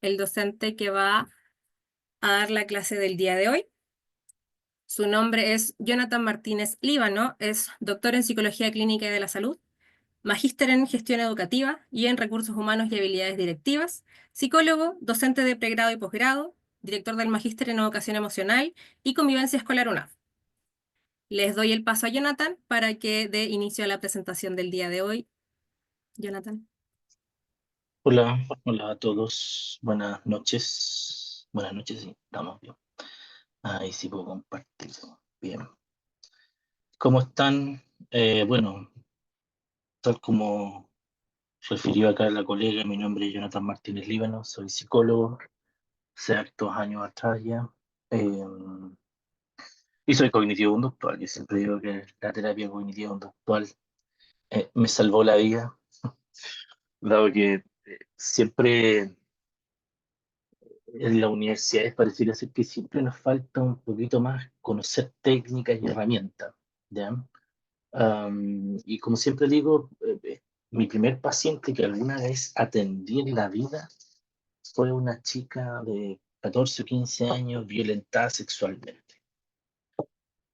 el docente que va a dar la clase del día de hoy. Su nombre es Jonathan Martínez Líbano, es doctor en Psicología Clínica y de la Salud, magíster en Gestión Educativa y en Recursos Humanos y Habilidades Directivas, psicólogo, docente de pregrado y posgrado, director del Magíster en Educación Emocional y Convivencia Escolar UNAF. Les doy el paso a Jonathan para que dé inicio a la presentación del día de hoy. Jonathan. Hola, hola a todos. Buenas noches. Buenas noches, sí, estamos bien. Ahí sí puedo compartir. Bien. ¿Cómo están? Bueno, tal como refirió acá la colega, mi nombre es Jonathan Martínez Líbano, soy psicólogo, hace hartos años atrás ya. eh, y soy cognitivo-conductual. Yo siempre digo que la terapia cognitivo-conductual me salvó la vida, dado que siempre en la universidad pareciera ser que siempre nos falta un poquito más conocer técnicas y herramientas, ¿ya? Y como siempre digo, mi primer paciente que alguna vez atendí en la vida fue una chica de 14 o 15 años violentada sexualmente.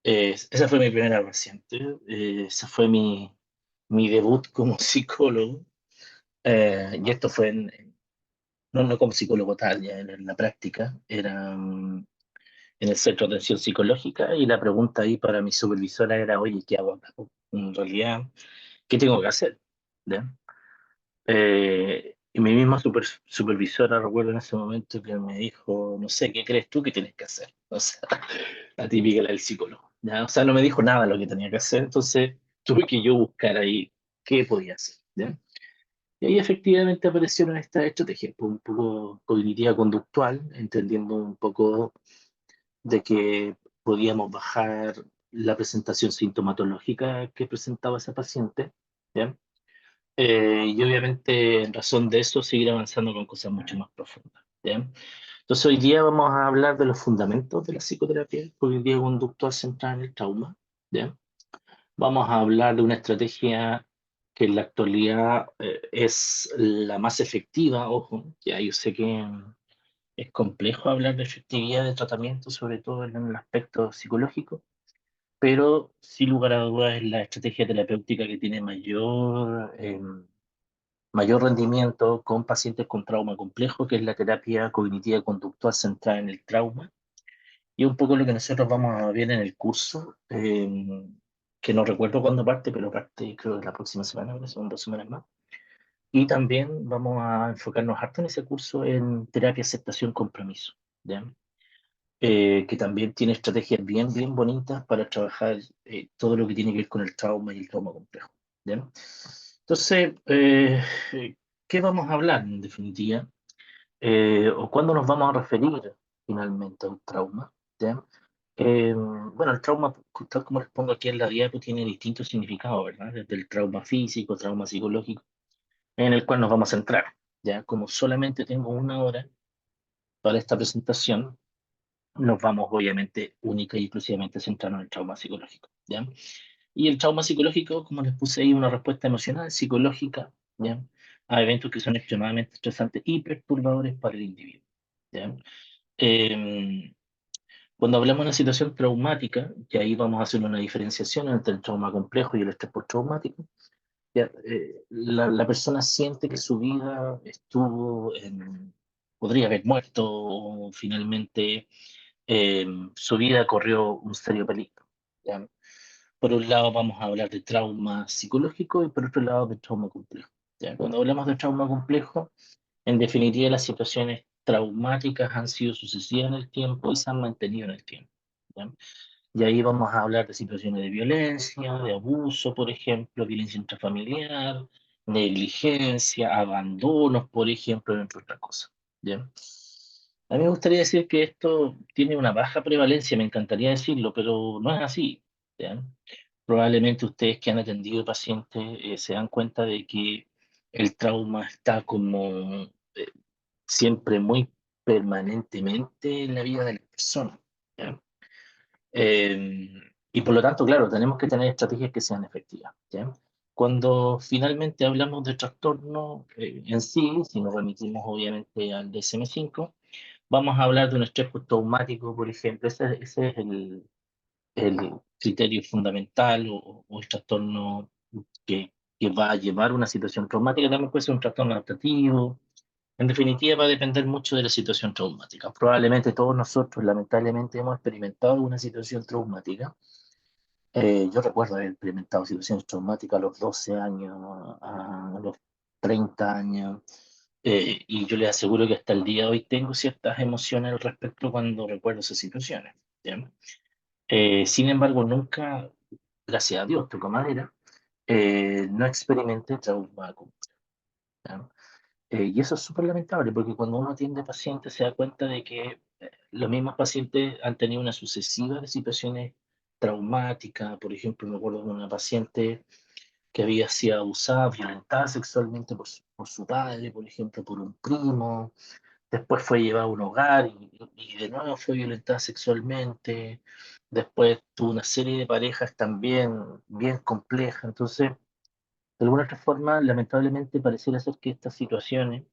Esa fue mi primera paciente, ese fue mi debut como psicólogo, y esto fue no como psicólogo tal, ya en la práctica, era en el centro de atención psicológica, y la pregunta ahí para mi supervisora era, oye, ¿qué hago acá? En realidad, ¿qué tengo que hacer? ¿Ya? Y mi misma supervisora, recuerdo en ese momento que me dijo, no sé, ¿qué crees tú que tienes que hacer? O sea, la típica del psicólogo. ¿Ya? O sea, no me dijo nada de lo que tenía que hacer, entonces tuve que yo buscar ahí qué podía hacer. ¿Ya? Y ahí efectivamente aparecieron estas estrategias, pues, un poco cognitiva conductual, entendiendo un poco de que podíamos bajar la presentación sintomatológica que presentaba esa paciente, ¿ya? Y obviamente en razón de eso seguir avanzando con cosas mucho más profundas, ¿ya? Entonces hoy día vamos a hablar de los fundamentos de la psicoterapia cognitiva conductual centrada en el trauma, ¿ya? Vamos a hablar de una estrategia que en la actualidad es la más efectiva, ojo, ya yo sé que es complejo hablar de efectividad de tratamiento, sobre todo en el aspecto psicológico, pero sin lugar a dudas es la estrategia terapéutica que tiene mayor rendimiento con pacientes con trauma complejo, que es la terapia cognitiva conductual centrada en el trauma. Y un poco lo que nosotros vamos a ver en el curso, que no recuerdo cuándo parte, pero parte creo que la próxima semana, que son 2 semanas más. Y también vamos a enfocarnos harto en ese curso en terapia, aceptación, compromiso, ¿ya? Que también tiene estrategias bien, bien bonitas para trabajar todo lo que tiene que ver con el trauma y el trauma complejo, ¿ya? Entonces, ¿qué vamos a hablar en definitiva? ¿O cuándo nos vamos a referir finalmente a un trauma? ¿Ya? Bueno, el trauma, tal como les pongo aquí en la diapo, tiene distintos significados, ¿verdad? Desde el trauma físico, trauma psicológico, en el cual nos vamos a centrar, ¿ya? Como solamente tengo 1 hora para esta presentación, nos vamos obviamente única y exclusivamente a centrarnos en el trauma psicológico, ¿ya? Y el trauma psicológico, como les puse ahí, una respuesta emocional, psicológica, ¿ya? A eventos que son extremadamente estresantes y perturbadores para el individuo, ¿ya? Eh, Cuando hablamos de una situación traumática, que ahí vamos a hacer una diferenciación entre el trauma complejo y el estrés postraumático, ya, la persona siente que su vida podría haber muerto o finalmente eh, su vida corrió un serio peligro, ¿ya? Por un lado vamos a hablar de trauma psicológico y por otro lado de trauma complejo, ¿ya? Cuando hablamos de trauma complejo, en definitiva las situaciones traumáticas han sido sucesivas en el tiempo y se han mantenido en el tiempo, ¿ya? Y ahí vamos a hablar de situaciones de violencia, de abuso, por ejemplo, violencia intrafamiliar, negligencia, abandonos, por ejemplo, entre otras cosas, ¿ya? A mí me gustaría decir que esto tiene una baja prevalencia, me encantaría decirlo, pero no es así, ¿ya? Probablemente ustedes que han atendido pacientes se dan cuenta de que el trauma está como siempre muy permanentemente en la vida de la persona, ¿ya? Eh, y por lo tanto, claro, tenemos que tener estrategias que sean efectivas, ¿ya? Cuando finalmente hablamos de trastorno en sí, si nos remitimos obviamente al DSM-5, vamos a hablar de un estrés postraumático, por ejemplo. Ese es el criterio fundamental o el trastorno que va a llevar a una situación traumática. También puede ser un trastorno adaptativo. En definitiva, va a depender mucho de la situación traumática. Probablemente todos nosotros, lamentablemente, hemos experimentado una situación traumática. Yo recuerdo haber experimentado situaciones traumáticas a los 12 años, a los 30 años, y yo les aseguro que hasta el día de hoy tengo ciertas emociones al respecto cuando recuerdo esas situaciones. ¿Ya? Sin embargo, nunca, gracias a Dios, toco madera, no experimenté trauma. ¿Ya? Y eso es súper lamentable porque cuando uno atiende pacientes se da cuenta de que los mismos pacientes han tenido una sucesiva de situaciones traumáticas. Por ejemplo, me acuerdo de una paciente que había sido abusada, violentada sexualmente por su padre, por ejemplo, por un primo. Después fue llevada a un hogar y de nuevo fue violentada sexualmente. Después tuvo una serie de parejas también bien complejas. Entonces, de alguna otra forma, lamentablemente pareciera ser que estas situaciones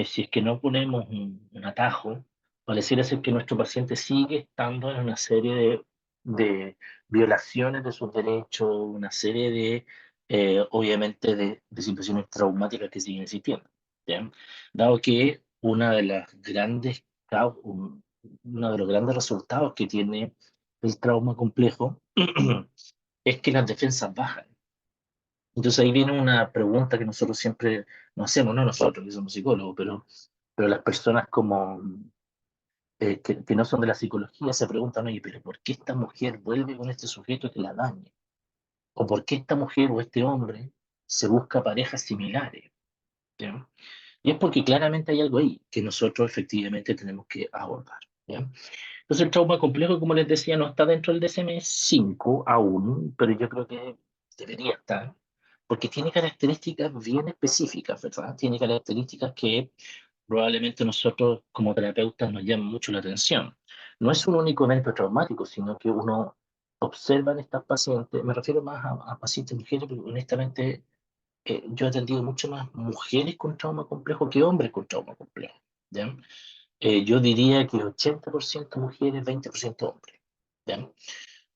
si es que no ponemos un atajo, pareciera ser que nuestro paciente sigue estando en una serie de violaciones de sus derechos, una serie obviamente, de situaciones traumáticas que siguen existiendo. ¿Ya? Dado que una de las uno de los grandes resultados que tiene el trauma complejo es que las defensas bajan. Entonces ahí viene una pregunta que nosotros siempre nos hacemos, no nosotros que somos psicólogos, pero las personas como que no son de la psicología se preguntan, oye, pero ¿por qué esta mujer vuelve con este sujeto que la daña? ¿O por qué esta mujer o este hombre se busca parejas similares? ¿Ya? Y es porque claramente hay algo ahí que nosotros efectivamente tenemos que abordar. ¿Ya? Entonces el trauma complejo, como les decía, no está dentro del DSM-5 aún, pero yo creo que debería estar, porque tiene características bien específicas, ¿verdad? Tiene características que probablemente nosotros como terapeutas nos llaman mucho la atención. No es un único evento traumático, sino que uno observa en estas pacientes, me refiero más a pacientes mujeres, porque honestamente yo he atendido mucho más mujeres con trauma complejo que hombres con trauma complejo. ¿Ya? Yo diría que 80% mujeres, 20% hombres. ¿Ya?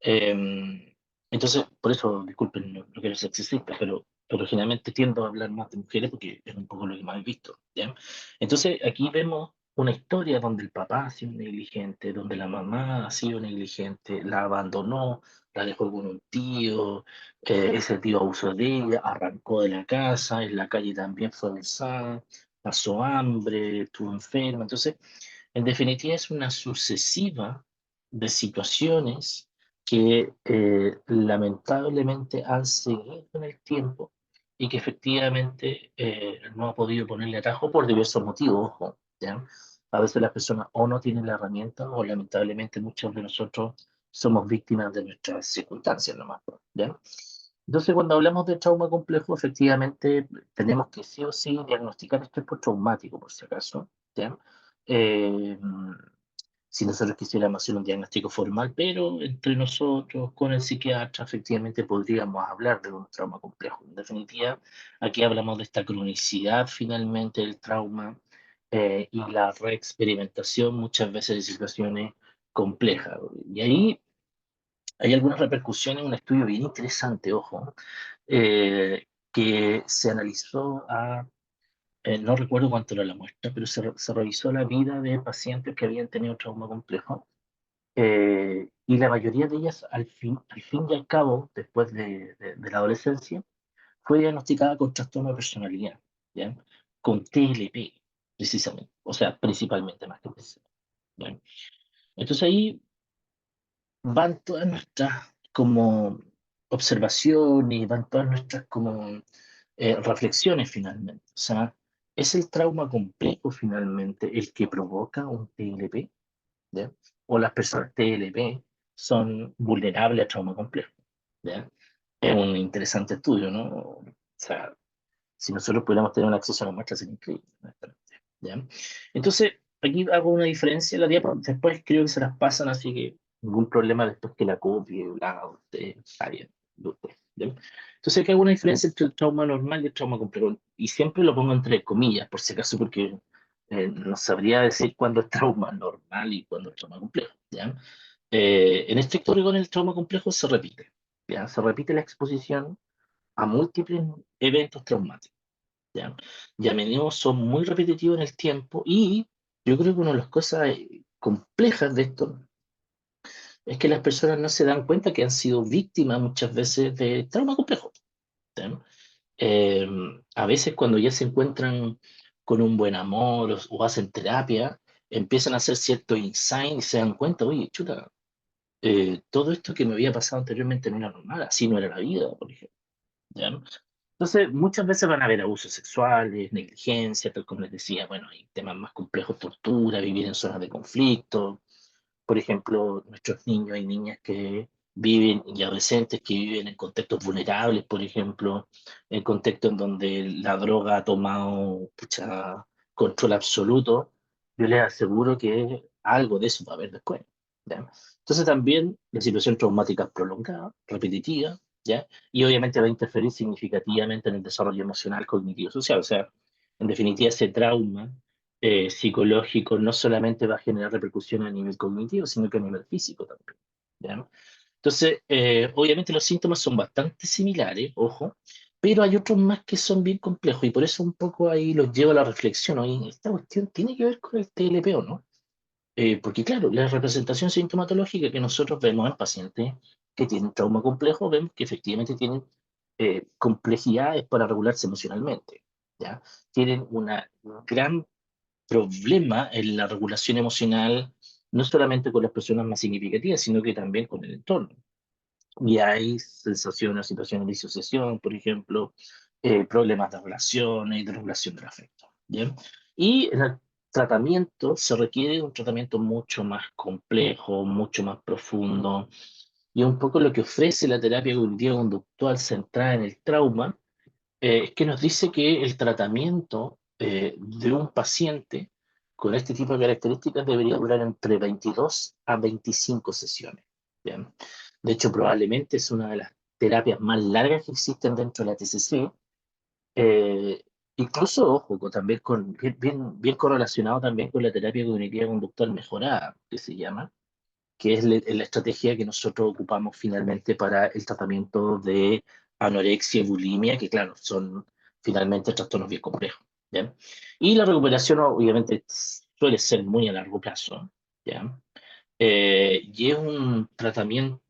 Eh, entonces, por eso, disculpen, no quiero ser sexista, pero generalmente tiendo a hablar más de mujeres porque es un poco lo que más he visto. ¿Ya? Entonces, aquí vemos una historia donde el papá ha sido negligente, donde la mamá ha sido negligente, la abandonó, la dejó con un tío, ese tío abusó de ella, arrancó de la casa, en la calle también fue abusada, pasó hambre, estuvo enferma. Entonces, en definitiva, es una sucesiva de situaciones que lamentablemente han seguido en el tiempo y que efectivamente no ha podido ponerle atajo por diversos motivos, ojo, ¿ya? A veces las personas o no tienen la herramienta o lamentablemente muchos de nosotros somos víctimas de nuestras circunstancias nomás, ¿ya? Entonces, cuando hablamos de trauma complejo, efectivamente tenemos que sí o sí diagnosticar estrés postraumático, por si acaso, ¿ya? Eh, si nosotros quisiéramos hacer un diagnóstico formal, pero entre nosotros, con el psiquiatra, efectivamente podríamos hablar de un trauma complejo. En definitiva, aquí hablamos de esta cronicidad finalmente del trauma y la reexperimentación muchas veces de situaciones complejas. Y ahí hay algunas repercusiones, un estudio bien interesante, ojo, que se analizó no recuerdo cuánto era la muestra, pero se revisó la vida de pacientes que habían tenido trauma complejo y la mayoría de ellas, al fin y al cabo, después de la adolescencia, fue diagnosticada con trastorno de personalidad, ¿ya? Con TLP, precisamente, o sea, principalmente más que precisamente, ¿ya? Entonces ahí van todas nuestras como observaciones, van todas nuestras como reflexiones finalmente. O sea, es el trauma complejo finalmente el que provoca un TLP, ¿ya? O las personas TLP son vulnerables a trauma complejo, ¿ya? Es un interesante estudio, ¿no? O sea, si nosotros pudiéramos tener un acceso a las muestras sería increíble, honestamente, ¿ya? Entonces, aquí hago una diferencia, la diapo, después creo que se las pasan, así que ningún problema después que la copie, la, usted, está bien. de usted. ¿Ya? Entonces, ¿qué hago una diferencia entre el trauma normal y el trauma complejo? Y siempre lo pongo entre comillas, por si acaso, porque no sabría decir cuándo es trauma normal y cuándo es trauma complejo. ¿Ya? En estricto rigor, el trauma complejo se repite. ¿Ya? Se repite la exposición a múltiples eventos traumáticos. ¿Ya? Y a menudo son muy repetitivos en el tiempo y yo creo que una de las cosas complejas de esto es que las personas no se dan cuenta que han sido víctimas muchas veces de trauma complejo. ¿Ya? Eh, a veces cuando ya se encuentran con un buen amor o hacen terapia, empiezan a hacer cierto insight y se dan cuenta, oye, chuta, todo esto que me había pasado anteriormente no era normal, así no era la vida, por ejemplo. ¿Ya? Entonces, muchas veces van a haber abusos sexuales, negligencia, tal como les decía, bueno, hay temas más complejos, tortura, vivir en zonas de conflicto, por ejemplo, nuestros niños y niñas que viven y adolescentes que viven en contextos vulnerables, por ejemplo, en contextos en donde la droga ha tomado pucha, control absoluto, yo les aseguro que algo de eso va a haber después. ¿Ya? Entonces también la situación traumática es prolongada, repetitiva, ¿ya? Y obviamente va a interferir significativamente en el desarrollo emocional, cognitivo, social. O sea, en definitiva, ese trauma psicológico no solamente va a generar repercusiones a nivel cognitivo, sino que a nivel físico también. ¿Ya? Entonces, obviamente los síntomas son bastante similares, ojo, pero hay otros más que son bien complejos y por eso un poco ahí los llevo a la reflexión. Oye, esta cuestión tiene que ver con el TLP o no. Porque claro, la representación sintomatológica que nosotros vemos en pacientes que tienen trauma complejo, vemos que efectivamente tienen complejidades para regularse emocionalmente. ¿Ya? Tienen un gran problema en la regulación emocional, no solamente con las personas más significativas, sino que también con el entorno. Y hay sensaciones, situaciones de disociación, por ejemplo, problemas de relaciones y de regulación del afecto. ¿Bien? Y en el tratamiento se requiere un tratamiento mucho más complejo, mucho más profundo. Y un poco lo que ofrece la terapia cognitiva conductual centrada en el trauma es que nos dice que el tratamiento de un paciente con este tipo de características debería durar entre 22 a 25 sesiones. ¿Bien? De hecho, probablemente es una de las terapias más largas que existen dentro de la TCC. eh, Incluso, ojo, también bien correlacionado también con la terapia cognitiva conductual mejorada, que se llama, que es la estrategia que nosotros ocupamos finalmente para el tratamiento de anorexia y bulimia, que claro, son finalmente trastornos bien complejos. ¿Ya? Y la recuperación obviamente suele ser muy a largo plazo. ¿Ya? Y es un tratamiento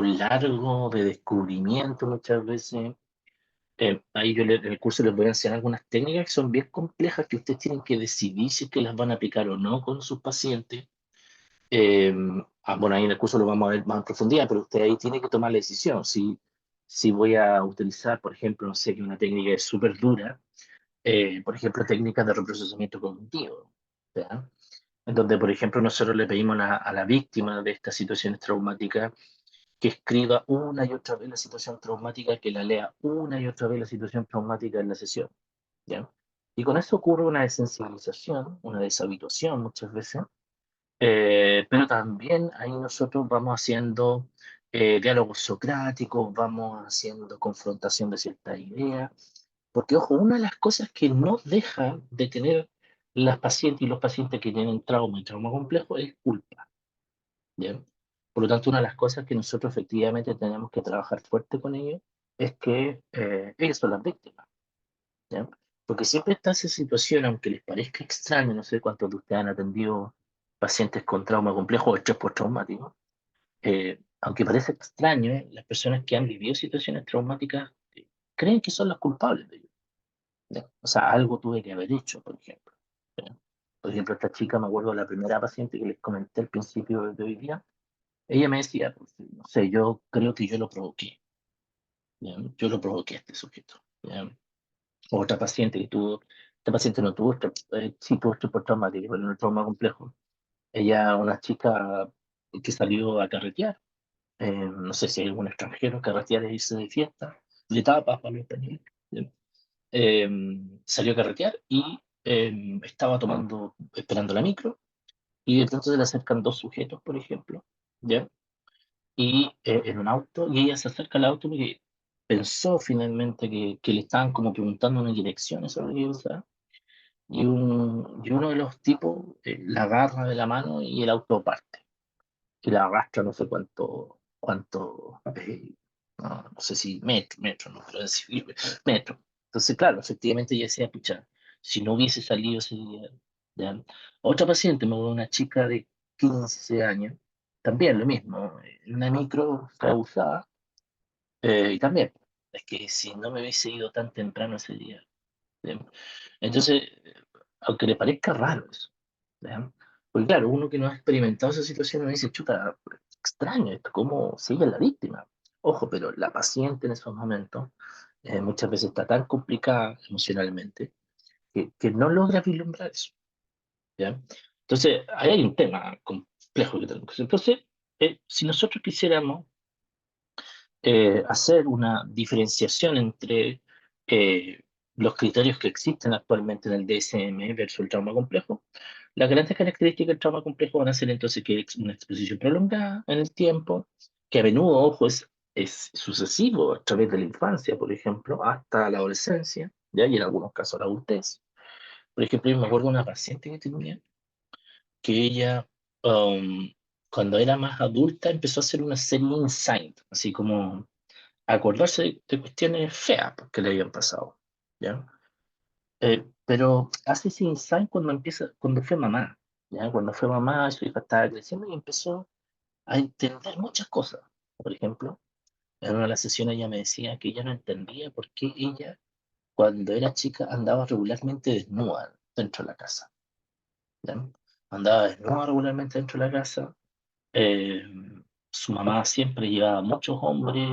largo de descubrimiento muchas veces. Ahí en el curso les voy a enseñar algunas técnicas que son bien complejas que ustedes tienen que decidir si es que las van a aplicar o no con sus pacientes. eh, bueno, ahí en el curso lo vamos a ver más en profundidad, pero usted ahí tiene que tomar la decisión. Si voy a utilizar, por ejemplo, no sé, que una técnica es súper dura, por ejemplo, técnicas de reprocesamiento cognitivo, ¿ya? En donde, por ejemplo, nosotros le pedimos a la víctima de estas situaciones traumáticas que escriba una y otra vez la situación traumática, que la lea una y otra vez la situación traumática en la sesión, ¿ya? Y con eso ocurre una desensibilización, una deshabituación muchas veces, pero también ahí nosotros vamos haciendo diálogos socráticos, vamos haciendo confrontación de ciertas ideas, porque ojo, una de las cosas que no deja de tener las pacientes y los pacientes que tienen trauma y trauma complejo es culpa, ¿bien? Por lo tanto, una de las cosas que nosotros efectivamente tenemos que trabajar fuerte con ellos es que ellos son las víctimas, ¿ya? Porque siempre está esa situación, aunque les parezca extraño, no sé cuántos de ustedes han atendido pacientes con trauma complejo o estrés postraumático, aunque parece extraño, las personas que han vivido situaciones traumáticas creen que son las culpables de ello, ¿ya? O sea, algo tuve que haber hecho, por ejemplo. ¿Ya? Por ejemplo, esta chica, me acuerdo de la primera paciente que les comenté al principio de hoy día, ella me decía, pues, no sé, yo creo que yo lo provoqué, ¿ya? Yo lo provoqué a este sujeto, ¿ya? Otra paciente que tuvo, esta paciente no tuvo, sí tuvo estrés postraumático, pero no trauma complejo. Ella, una chica que salió a carretear, no sé si hay algún extranjero, carretear es irse de fiesta, de tapas para los españoles. ¿Ya? Eh, Salió a carretear y estaba tomando, esperando la micro, y de pronto se le acercan dos sujetos, por ejemplo, ¿ya? y en un auto, y ella se acerca al auto porque pensó finalmente que le estaban como preguntando una dirección, eso es lo que yo pensaba, y uno de los tipos la agarra de la mano y el auto parte, y la arrastra no sé no sé si metro, no quiero decir metro. Entonces, claro, efectivamente ella decía, pucha, si no hubiese salido ese día, ya. Otra paciente, me acuerdo, una chica de 15 años, también lo mismo, en una micro fue abusada, y también, es que si no me hubiese ido tan temprano ese día. ¿Ya? Entonces, aunque le parezca raro eso, ¿ya? Porque claro, uno que no ha experimentado esa situación me dice, chuta, extraño esto, ¿cómo sigue la víctima? Ojo, pero la paciente en esos momentos muchas veces está tan complicada emocionalmente que no logra vislumbrar eso, ¿ya? Entonces, ahí hay un tema complejo que tenemos que hacer. Entonces, si nosotros quisiéramos hacer una diferenciación entre los criterios que existen actualmente en el DSM versus el trauma complejo. Las grandes características del trauma complejo van a ser entonces que es una exposición prolongada en el tiempo, que a menudo, ojo, es sucesivo a través de la infancia, por ejemplo, hasta la adolescencia, ¿ya? Y en algunos casos la adultez. Por ejemplo, yo me acuerdo de una paciente que tenía, que ella, um, cuando era más adulta, empezó a hacer una serie de insight, así como acordarse de cuestiones feas pues, que le habían pasado, ¿ya? Pero hace ese insight cuando fue mamá, ¿ya? Cuando fue mamá, su hija estaba creciendo y empezó a entender muchas cosas. Por ejemplo, en una de las sesiones ella me decía que ella no entendía por qué ella, cuando era chica, andaba regularmente desnuda dentro de la casa, ¿ya? Andaba desnuda regularmente dentro de la casa. eh, Su mamá siempre llevaba muchos hombres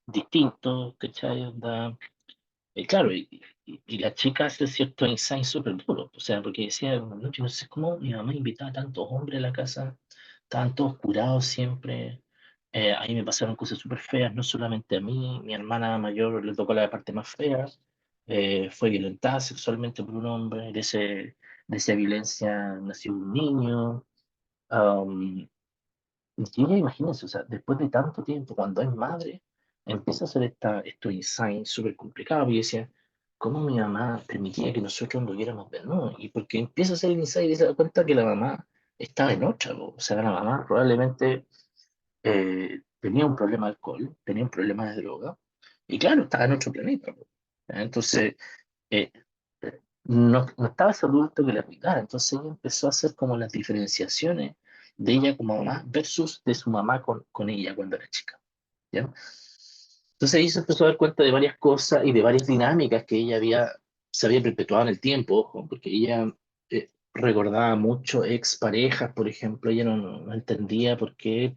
distintos, ¿cachai? Claro, y la chica hace cierto insight súper duro, o sea, porque decía, no, yo no sé cómo mi mamá invitaba a tantos hombres a la casa, estaban todos curados siempre, a mí me pasaron cosas súper feas, no solamente a mí, mi hermana mayor le tocó la parte más fea, fue violentada sexualmente por un hombre, de esa violencia nació un niño, y ella, imagínense, o sea, después de tanto tiempo, cuando es madre, empieza a hacer estos insights súper complicados. Y yo decía, ¿cómo mi mamá permitía que nosotros anduviéramos desnudos? Y porque empieza a hacer el insight y se da cuenta que la mamá estaba en otra, po. O sea, la mamá probablemente tenía un problema de alcohol, tenía un problema de droga, y claro, estaba en otro planeta, po. Entonces, eh, no estaba ese adulto que la cuidara, entonces ella empezó a hacer como las diferenciaciones de ella como mamá versus de su mamá con ella cuando era chica, ¿ya? Entonces ella se empezó a dar cuenta de varias cosas y de varias dinámicas que se había perpetuado en el tiempo, ojo, porque ella recordaba mucho ex parejas, por ejemplo, ella no entendía por qué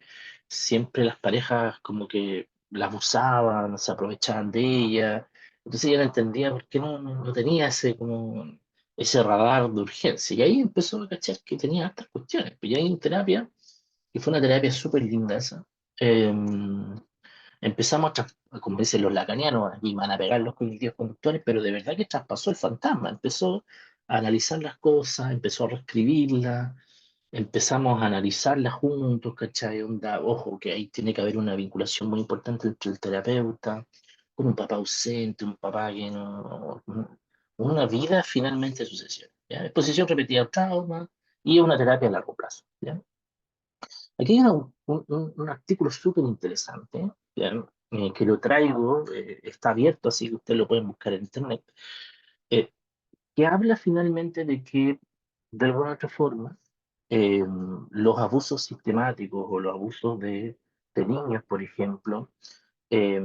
siempre las parejas como que la abusaban, se aprovechaban de ella, entonces ella no entendía por qué no tenía ese radar de urgencia, y ahí empezó a cachar que tenía otras cuestiones, pues ya hay en terapia, y fue una terapia súper linda esa. Empezamos como dicen los lacanianos, aquí van a pegar los cognitivos conductuales, pero de verdad que traspasó el fantasma, empezó a analizar las cosas, empezó a reescribirlas, empezamos a analizarlas juntos, ¿cachai? Onda, ojo, que ahí tiene que haber una vinculación muy importante entre el terapeuta, con un papá ausente, un papá que no... Una vida finalmente de sucesión, ¿ya? Exposición repetida al trauma y una terapia a largo plazo, ¿ya? Aquí hay un artículo súper interesante, ¿ya? Que lo traigo, está abierto, así que ustedes lo pueden buscar en internet, eh, que habla finalmente de que, de alguna otra forma, eh, los abusos sistemáticos o los abusos de niños, por ejemplo, eh,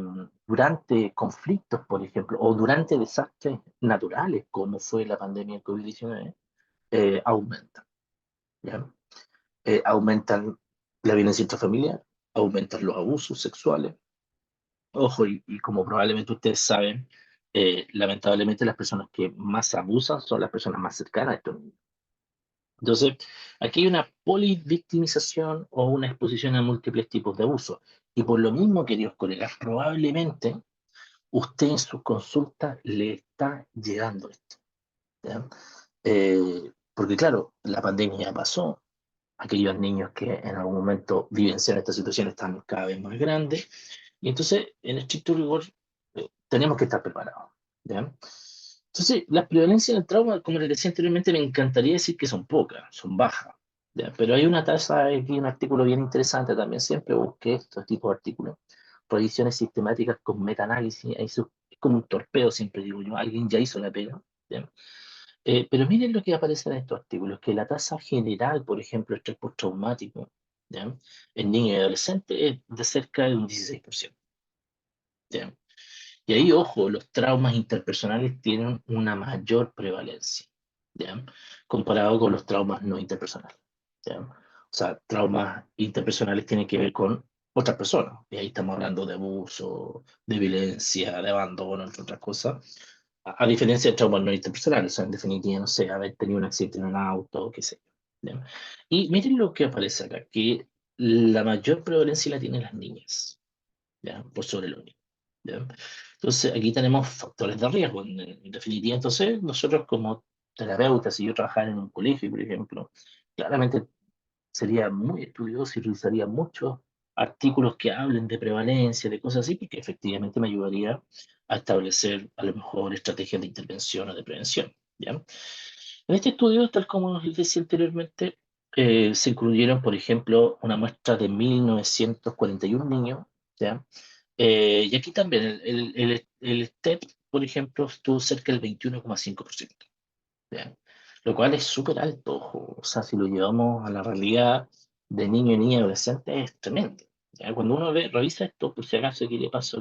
durante conflictos, por ejemplo, o durante desastres naturales, como fue la pandemia del COVID-19, aumentan, ¿ya? Aumentan la violencia intrafamiliar, aumentan los abusos sexuales. Ojo, y como probablemente ustedes saben, lamentablemente las personas que más abusan son las personas más cercanas a estos niños. Entonces, aquí hay una polivictimización o una exposición a múltiples tipos de abuso. Y por lo mismo, queridos colegas, probablemente usted en sus consultas le está llegando esto, ¿ya? Porque claro, la pandemia ya pasó, aquellos niños que en algún momento vivencian esta situación están cada vez más grandes, y entonces, en estricto rigor, tenemos que estar preparados, ¿ya? Entonces, las prevalencias del trauma, como les decía anteriormente, me encantaría decir que son pocas, son bajas, ¿ya? Pero hay una tasa, aquí un artículo bien interesante también, siempre busqué estos tipos de artículos, revisiones sistemáticas con metaanálisis, es como un torpedo, siempre digo yo, alguien ya hizo la pega, ¿ya? Pero miren lo que aparece en estos artículos, que la tasa general, por ejemplo, el estrés postraumático, ¿ya? En niños y adolescentes es de cerca de un 16%, ¿ya? Y ahí, ojo, los traumas interpersonales tienen una mayor prevalencia, ¿ya? Comparado con los traumas no interpersonales, ¿ya? O sea, traumas interpersonales tienen que ver con otras personas, y ahí estamos hablando de abuso, de violencia, de abandono, entre otras cosas, a diferencia de traumas no interpersonales, o sea, en definitiva, no sé, haber tenido un accidente en un auto, qué sé yo, ¿ya? Y miren lo que aparece acá, que la mayor prevalencia la tienen las niñas, ¿ya? Por sobre los niños, ¿ya? Entonces, aquí tenemos factores de riesgo, en definitiva. Entonces, nosotros como terapeutas, si yo trabajara en un colegio, por ejemplo, claramente sería muy estudioso y revisaría muchos artículos que hablen de prevalencia, de cosas así, porque efectivamente me ayudaría a establecer a lo mejor estrategias de intervención o de prevención, ¿ya? En este estudio, tal como les decía anteriormente, se incluyeron, por ejemplo, una muestra de 1941 niños, ¿ya? Y aquí también el STEP, por ejemplo, estuvo cerca del 21,5%, ¿ya? Lo cual es súper alto, ojo. O sea, si lo llevamos a la realidad de niño y niña adolescente, es tremendo, ¿ya? Cuando uno revisa esto, por si acaso aquí le paso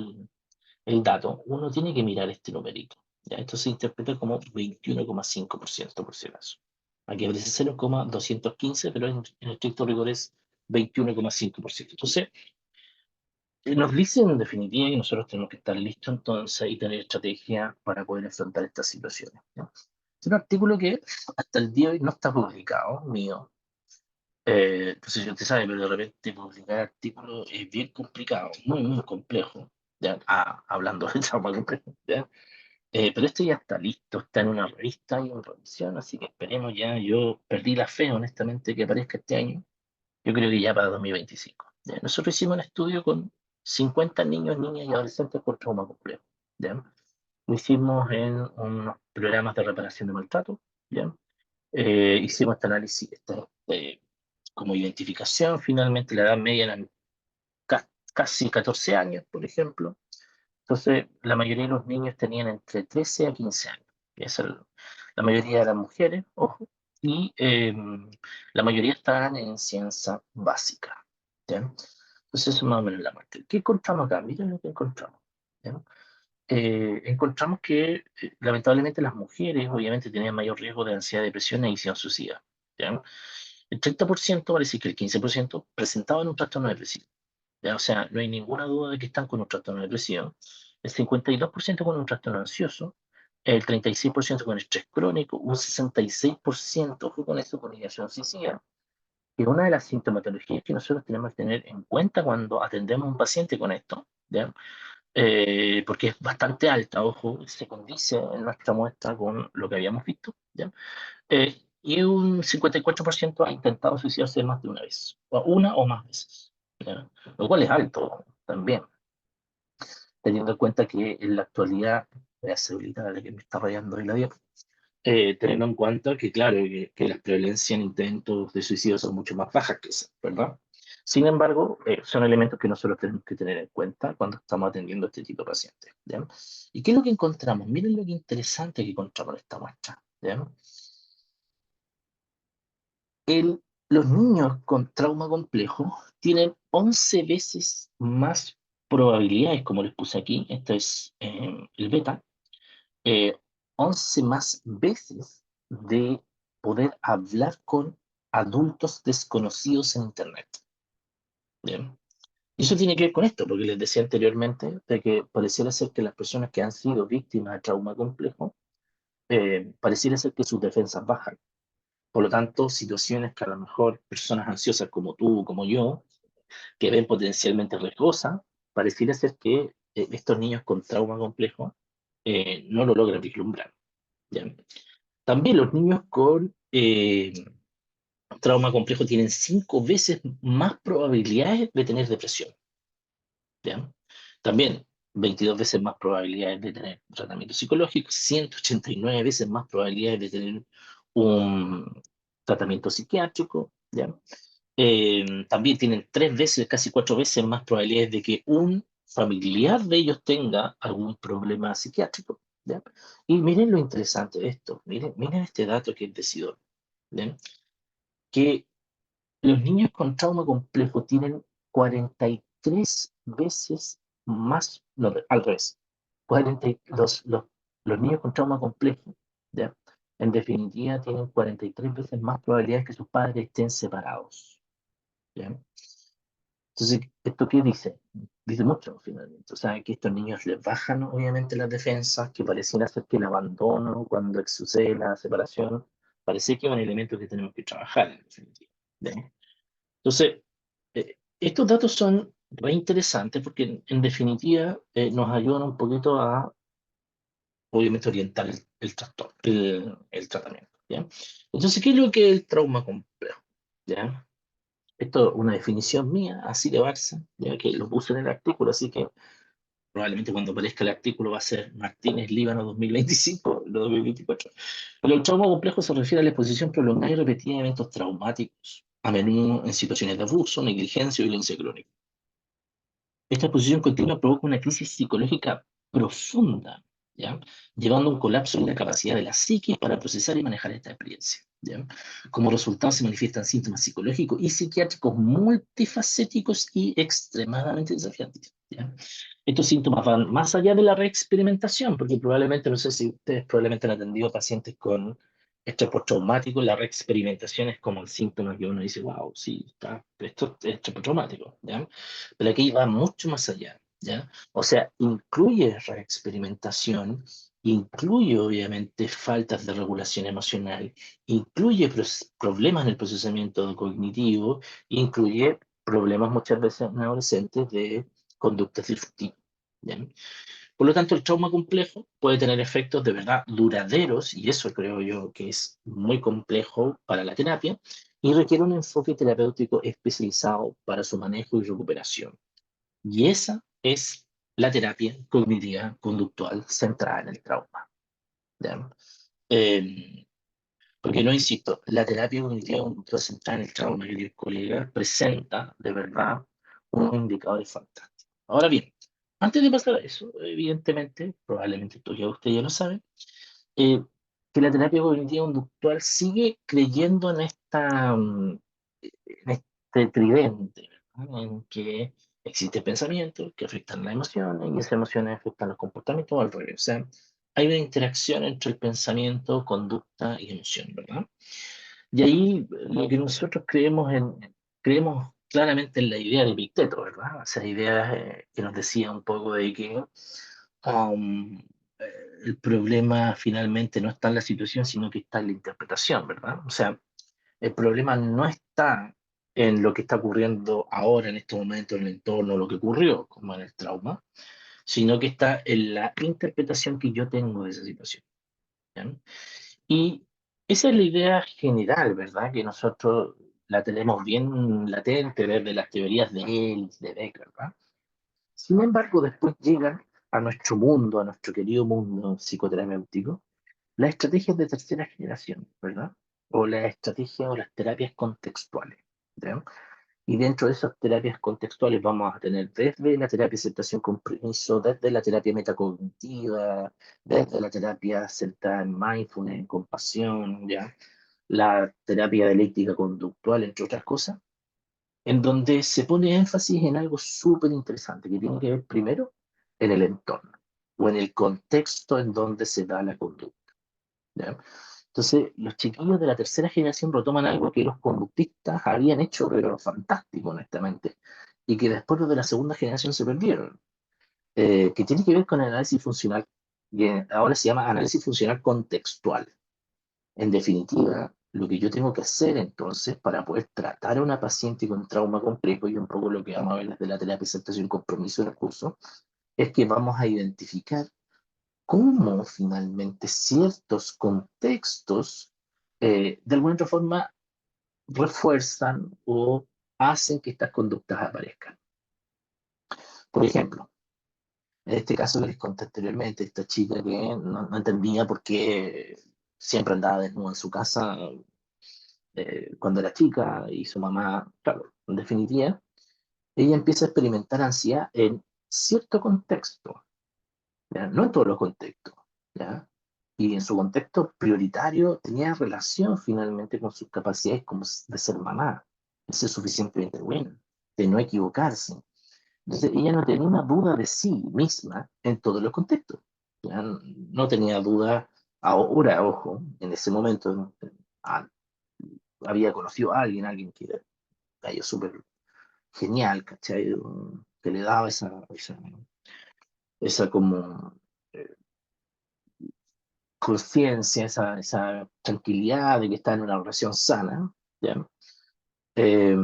el dato, uno tiene que mirar este numerito, ¿ya? Esto se interpreta como 21,5% por si acaso. Aquí aparece 0,215, pero en estricto rigor es 21,5%. Entonces, nos dicen en definitiva que nosotros tenemos que estar listos entonces y tener estrategias para poder enfrentar estas situaciones, ¿no? Es un artículo que hasta el día de hoy no está publicado, mío. No sé si usted sabe, pero de repente publicar artículos es bien complicado, muy, muy complejo, ¿ya? Hablando de trauma complejo, ¿ya? Pero este ya está listo, está en una revista y en revisión, así que esperemos ya. Yo perdí la fe, honestamente, que aparezca este año. Yo creo que ya para 2025. ¿Ya? Nosotros hicimos un estudio con 50 niños, niñas y adolescentes por trauma complejo, ¿ya? Lo hicimos en unos programas de reparación de maltrato, ¿ya? Hicimos este análisis, como identificación, finalmente la edad media era casi 14 años, por ejemplo. Entonces, la mayoría de los niños tenían entre 13 a 15 años. Y la mayoría eran mujeres, ojo, y la mayoría estaban en ciencia básica, ¿ya? Entonces, eso es más o menos la parte. ¿Qué encontramos acá? Miren lo que encontramos, ¿ya? Encontramos que lamentablemente las mujeres obviamente tenían mayor riesgo de ansiedad, depresión e adicción suicida, ¿ya? El 30%, parece que el 15% presentaban un trastorno depresivo, ¿ya? O sea, no hay ninguna duda de que están con un trastorno depresivo. El 52% con un trastorno ansioso, el 36% con estrés crónico, un 66%, ojo con eso, con ideación suicida, que es una de las sintomatologías que nosotros tenemos que tener en cuenta cuando atendemos a un paciente con esto, ¿ya? Porque es bastante alta, ojo, se condice en nuestra muestra con lo que habíamos visto, ¿ya? Y un 54% ha intentado suicidarse más de una vez, o una o más veces, ¿ya? Lo cual es alto también, teniendo en cuenta que en la actualidad, la seguridad la que me está rayando hoy la dieta, teniendo en cuenta que, claro, que la prevalencia en intentos de suicidio son mucho más bajas que esa, ¿verdad? Sin embargo, son elementos que nosotros tenemos que tener en cuenta cuando estamos atendiendo a este tipo de pacientes, ¿ya? ¿Y qué es lo que encontramos? Miren lo que interesante que encontramos en esta muestra, ¿ya? Los niños con trauma complejo tienen 11 veces más probabilidades, como les puse aquí, esto es el beta, eh, 11 más veces de poder hablar con adultos desconocidos en Internet. Bien. Y eso tiene que ver con esto, porque les decía anteriormente de que pareciera ser que las personas que han sido víctimas de trauma complejo, pareciera ser que sus defensas bajan. Por lo tanto, situaciones que a lo mejor personas ansiosas como tú, como yo, que ven potencialmente riesgosas, pareciera ser que estos niños con trauma complejo no lo logran vislumbrar, ¿ya? También los niños con trauma complejo tienen 5 veces más probabilidades de tener depresión. ¿Ya? También 22 veces más probabilidades de tener tratamiento psicológico, 189 veces más probabilidades de tener un tratamiento psiquiátrico. ¿Ya? También tienen 3 veces, casi 4 veces más probabilidades de que un familiar de ellos tenga algún problema psiquiátrico. ¿Ya? Y miren lo interesante de esto, miren este dato que es decidor, ¿ya? Que los niños con trauma complejo tienen 43 veces más, no, al revés, 40, los niños con trauma complejo, ¿ya? En definitiva, tienen 43 veces más probabilidades que sus padres estén separados. ¿Ya? Entonces, ¿esto qué dice? Dice mucho, finalmente. O sea, que estos niños les bajan, obviamente, las defensas, que pareciera ser que el abandono, cuando sucede la separación, parece que es un elemento que tenemos que trabajar, en definitiva. ¿Ya? Entonces, estos datos son re interesantes porque, en definitiva, nos ayudan un poquito a, obviamente, orientar el trastorno, el tratamiento. ¿Ya? Entonces, ¿qué es lo que es el trauma complejo? ¿Ya? Esto es una definición mía, así de Barça, ya que lo puse en el artículo, así que probablemente cuando aparezca el artículo va a ser Martínez Líbano 2025, no 2024. Pero el trauma complejo se refiere a la exposición prolongada y repetida de eventos traumáticos, a menudo en situaciones de abuso, negligencia o violencia crónica. Esta exposición continua provoca una crisis psicológica profunda, ¿ya? Llevando a un colapso en la capacidad de la psique para procesar y manejar esta experiencia. ¿Ya? Como resultado se manifiestan síntomas psicológicos y psiquiátricos multifacéticos y extremadamente desafiantes. ¿Ya? Estos síntomas van más allá de la reexperimentación, porque probablemente, no sé si ustedes probablemente han atendido pacientes con estrés postraumático, la reexperimentación es como el síntoma que uno dice, wow, sí, está, esto es estrés postraumático, ¿ya? Pero aquí va mucho más allá, ¿ya? O sea, incluye reexperimentación, incluye obviamente faltas de regulación emocional, incluye problemas en el procesamiento cognitivo, incluye problemas muchas veces en adolescentes de conductas disruptivas, ¿ya? Por lo tanto, el trauma complejo puede tener efectos de verdad duraderos, y eso creo yo que es muy complejo para la terapia, y requiere un enfoque terapéutico especializado para su manejo y recuperación. Y esa es la terapia cognitiva conductual centrada en el trauma. ¿Ya? Eh, Porque no insisto, la terapia cognitiva conductual centrada en el trauma, queridos colegas, presenta de verdad unos indicadores fantásticos. Ahora bien, antes de pasar a eso, evidentemente, probablemente esto ya ustedes ya lo saben, eh, que la terapia cognitiva conductual sigue creyendo en este tridente, ¿verdad? En que existe pensamiento que afectan las emociones y esas emociones afectan los comportamientos o al revés. O sea, hay una interacción entre el pensamiento, conducta y emoción, ¿verdad? Y ahí lo que nosotros creemos claramente en la idea de Epicteto, ¿verdad? Esa idea que nos decía un poco de que um, eh, el problema finalmente no está en la situación, sino que está en la interpretación, ¿verdad? O sea, el problema no está en lo que está ocurriendo ahora, en este momento, en el entorno, lo que ocurrió, como en el trauma, sino que está en la interpretación que yo tengo de esa situación. ¿Ya? Y esa es la idea general, ¿verdad? Que nosotros la tenemos bien latente desde las teorías de Ellis, de Beck, ¿verdad? Sin embargo, después llegan a nuestro mundo, a nuestro querido mundo psicoterapéutico, las estrategias de tercera generación, ¿verdad? O las estrategias o las terapias contextuales, ¿ya? Y dentro de esas terapias contextuales vamos a tener desde la terapia de aceptación con permiso, desde la terapia metacognitiva, desde la terapia centrada en mindfulness, en compasión, ¿ya? La terapia dialéctica conductual, entre otras cosas, en donde se pone énfasis en algo súper interesante que tiene que ver primero en el entorno o en el contexto en donde se da la conducta. ¿Ya? Entonces, los chiquillos de la tercera generación retoman algo que los conductistas habían hecho, pero fantástico, honestamente, y que después los de la segunda generación se perdieron, que tiene que ver con el análisis funcional, que ahora se llama análisis funcional contextual. En definitiva, lo que yo tengo que hacer entonces para poder tratar a una paciente con trauma complejo, y un poco lo que vamos a ver desde la terapia de aceptación, compromiso y recursos, es que vamos a identificar cómo finalmente ciertos contextos, de alguna otra forma, refuerzan o hacen que estas conductas aparezcan. Por ejemplo, en este caso que les conté anteriormente, esta chica que no entendía por qué siempre andaba desnuda en su casa cuando era chica y su mamá, claro, en definitiva, ella empieza a experimentar ansiedad en cierto contexto, ¿ya? No en todos los contextos, ¿ya? Y en su contexto prioritario tenía relación finalmente con sus capacidades como de ser mamá, de ser suficientemente buena, de no equivocarse. Entonces ella no tenía una duda de sí misma en todos los contextos. ¿Ya? No tenía duda ahora, ojo, en ese momento ah, había conocido a alguien, alguien que era yo súper genial, ¿cachai? Que le daba esa como conciencia, esa tranquilidad de que está en una relación sana, ¿ya? Eh,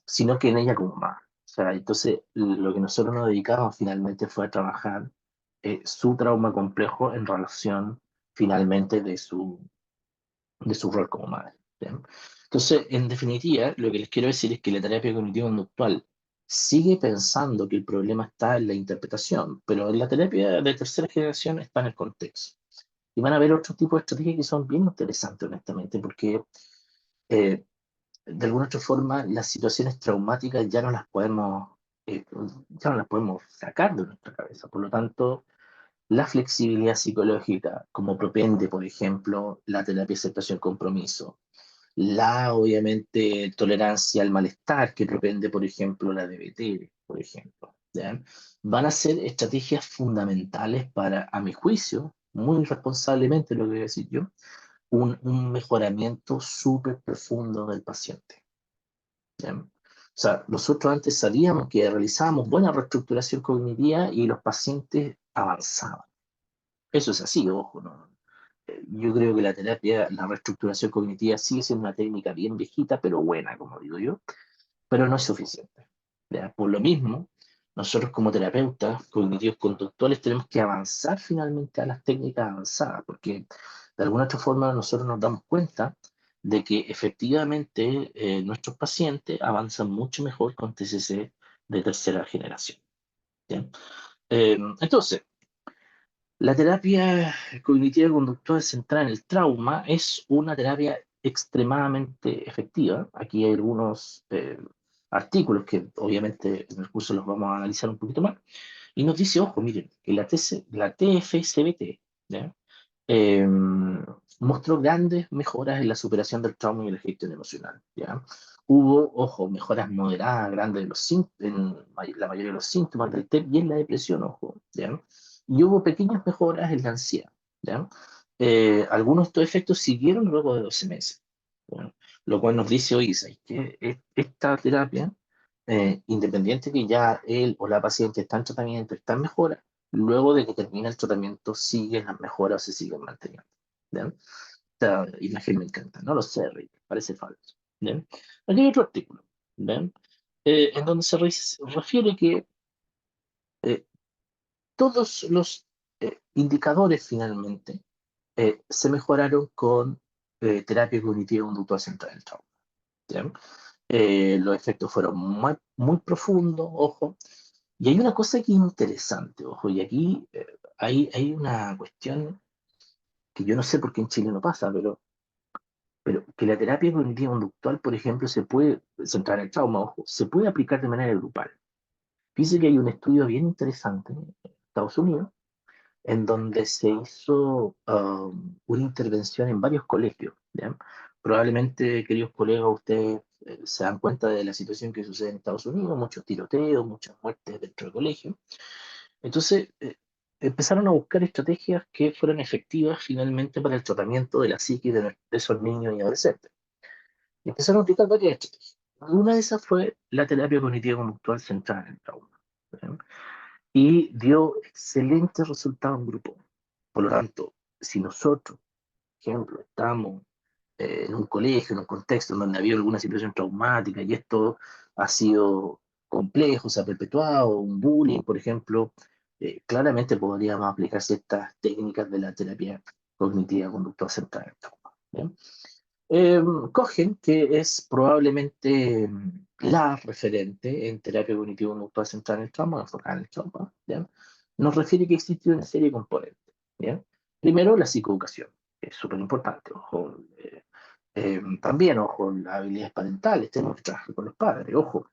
sino que en ella como más. O sea, entonces lo que nosotros nos dedicamos finalmente fue a trabajar su trauma complejo en relación finalmente de su rol como madre. ¿Ya? Entonces, en definitiva, lo que les quiero decir es que la terapia cognitivo-conductual sigue pensando que el problema está en la interpretación, pero en la terapia de tercera generación está en el contexto. Y van a haber otros tipos de estrategias que son bien interesantes, honestamente, porque eh, de alguna otra forma las situaciones traumáticas ya no las podemos sacar de nuestra cabeza. Por lo tanto, la flexibilidad psicológica, como propende, por ejemplo, la terapia de aceptación compromiso, la, obviamente, tolerancia al malestar, que propende, por ejemplo, la DBT, por ejemplo, ¿ya? Van a ser estrategias fundamentales para, a mi juicio, muy responsablemente lo que voy a decir yo, un mejoramiento súper profundo del paciente. ¿Ya? O sea, nosotros antes sabíamos que realizábamos buena reestructuración cognitiva y los pacientes avanzaban. Eso es así, ojo, ¿no? Yo creo que la terapia, la reestructuración cognitiva sigue siendo una técnica bien viejita, pero buena, como digo yo, pero no es suficiente. ¿Ya? Por lo mismo, nosotros como terapeutas cognitivos conductuales tenemos que avanzar finalmente a las técnicas avanzadas, porque de alguna otra forma nosotros nos damos cuenta de que efectivamente nuestros pacientes avanzan mucho mejor con TCC de tercera generación. ¿Ya? Entonces, la terapia cognitiva conductual centrada en el trauma es una terapia extremadamente efectiva. Aquí hay algunos artículos que obviamente en el curso los vamos a analizar un poquito más. Y nos dice, ojo, miren, que la TFCBT, ¿ya? Eh, mostró grandes mejoras en la superación del trauma y la gestión emocional, ¿ya? Hubo, ojo, mejoras moderadas, grandes en la mayoría de los síntomas del TEP y en la depresión, ojo, ¿ya? Y hubo pequeñas mejoras en la ansiedad, ¿ya? Algunos de estos efectos siguieron luego de 12 meses, ¿ya? Lo cual nos dice, oye, ¿sabes qué? Esta terapia, independiente que ya él o la paciente está en tratamiento, está en mejora, luego de que termina el tratamiento, siguen las mejoras, se siguen manteniendo. ¿Ya? Esta imagen me encanta, no lo sé, Rick, parece falso. ¿Ya? Aquí hay otro artículo, ¿ya? En donde refiere que eh, todos los indicadores finalmente se mejoraron con terapia cognitiva conductual central del trauma. ¿Ya? Los efectos fueron muy, muy profundos, ojo. Y hay una cosa que es interesante, ojo, y aquí hay una cuestión que yo no sé por qué en Chile no pasa, pero que la terapia cognitiva conductual, por ejemplo, se puede centrar en el trauma, ojo, se puede aplicar de manera grupal. Fíjese que hay un estudio bien interesante en Estados Unidos, en donde se hizo una intervención en varios colegios, ¿ya? Probablemente, queridos colegas, ustedes se dan cuenta de la situación que sucede en Estados Unidos, muchos tiroteos, muchas muertes dentro del colegio. Entonces, empezaron a buscar estrategias que fueran efectivas finalmente para el tratamiento de la psique de esos niños y adolescentes. Y empezaron a aplicar varias estrategias. Una de esas fue la terapia cognitiva conductual centrada en el trauma, ¿ya? Y dio excelentes resultados en grupo. Por lo tanto, si nosotros, por ejemplo, estamos en un colegio, en un contexto en donde había alguna situación traumática y esto ha sido complejo, se ha perpetuado, un bullying, por ejemplo, claramente podríamos aplicar ciertas técnicas de la terapia cognitiva conductual centrada en el trauma. ¿Bien? Eh, Cogen, que es probablemente la referente en terapia cognitivo-conductual centrada en el trauma, enfocada en el trauma, ¿ya? Nos refiere que existe una serie de componentes, ¿ya? Primero, la psicoeducación, que es súper importante, ojo, también, ojo, las habilidades parentales, tenemos que trabajar con los padres, ojo,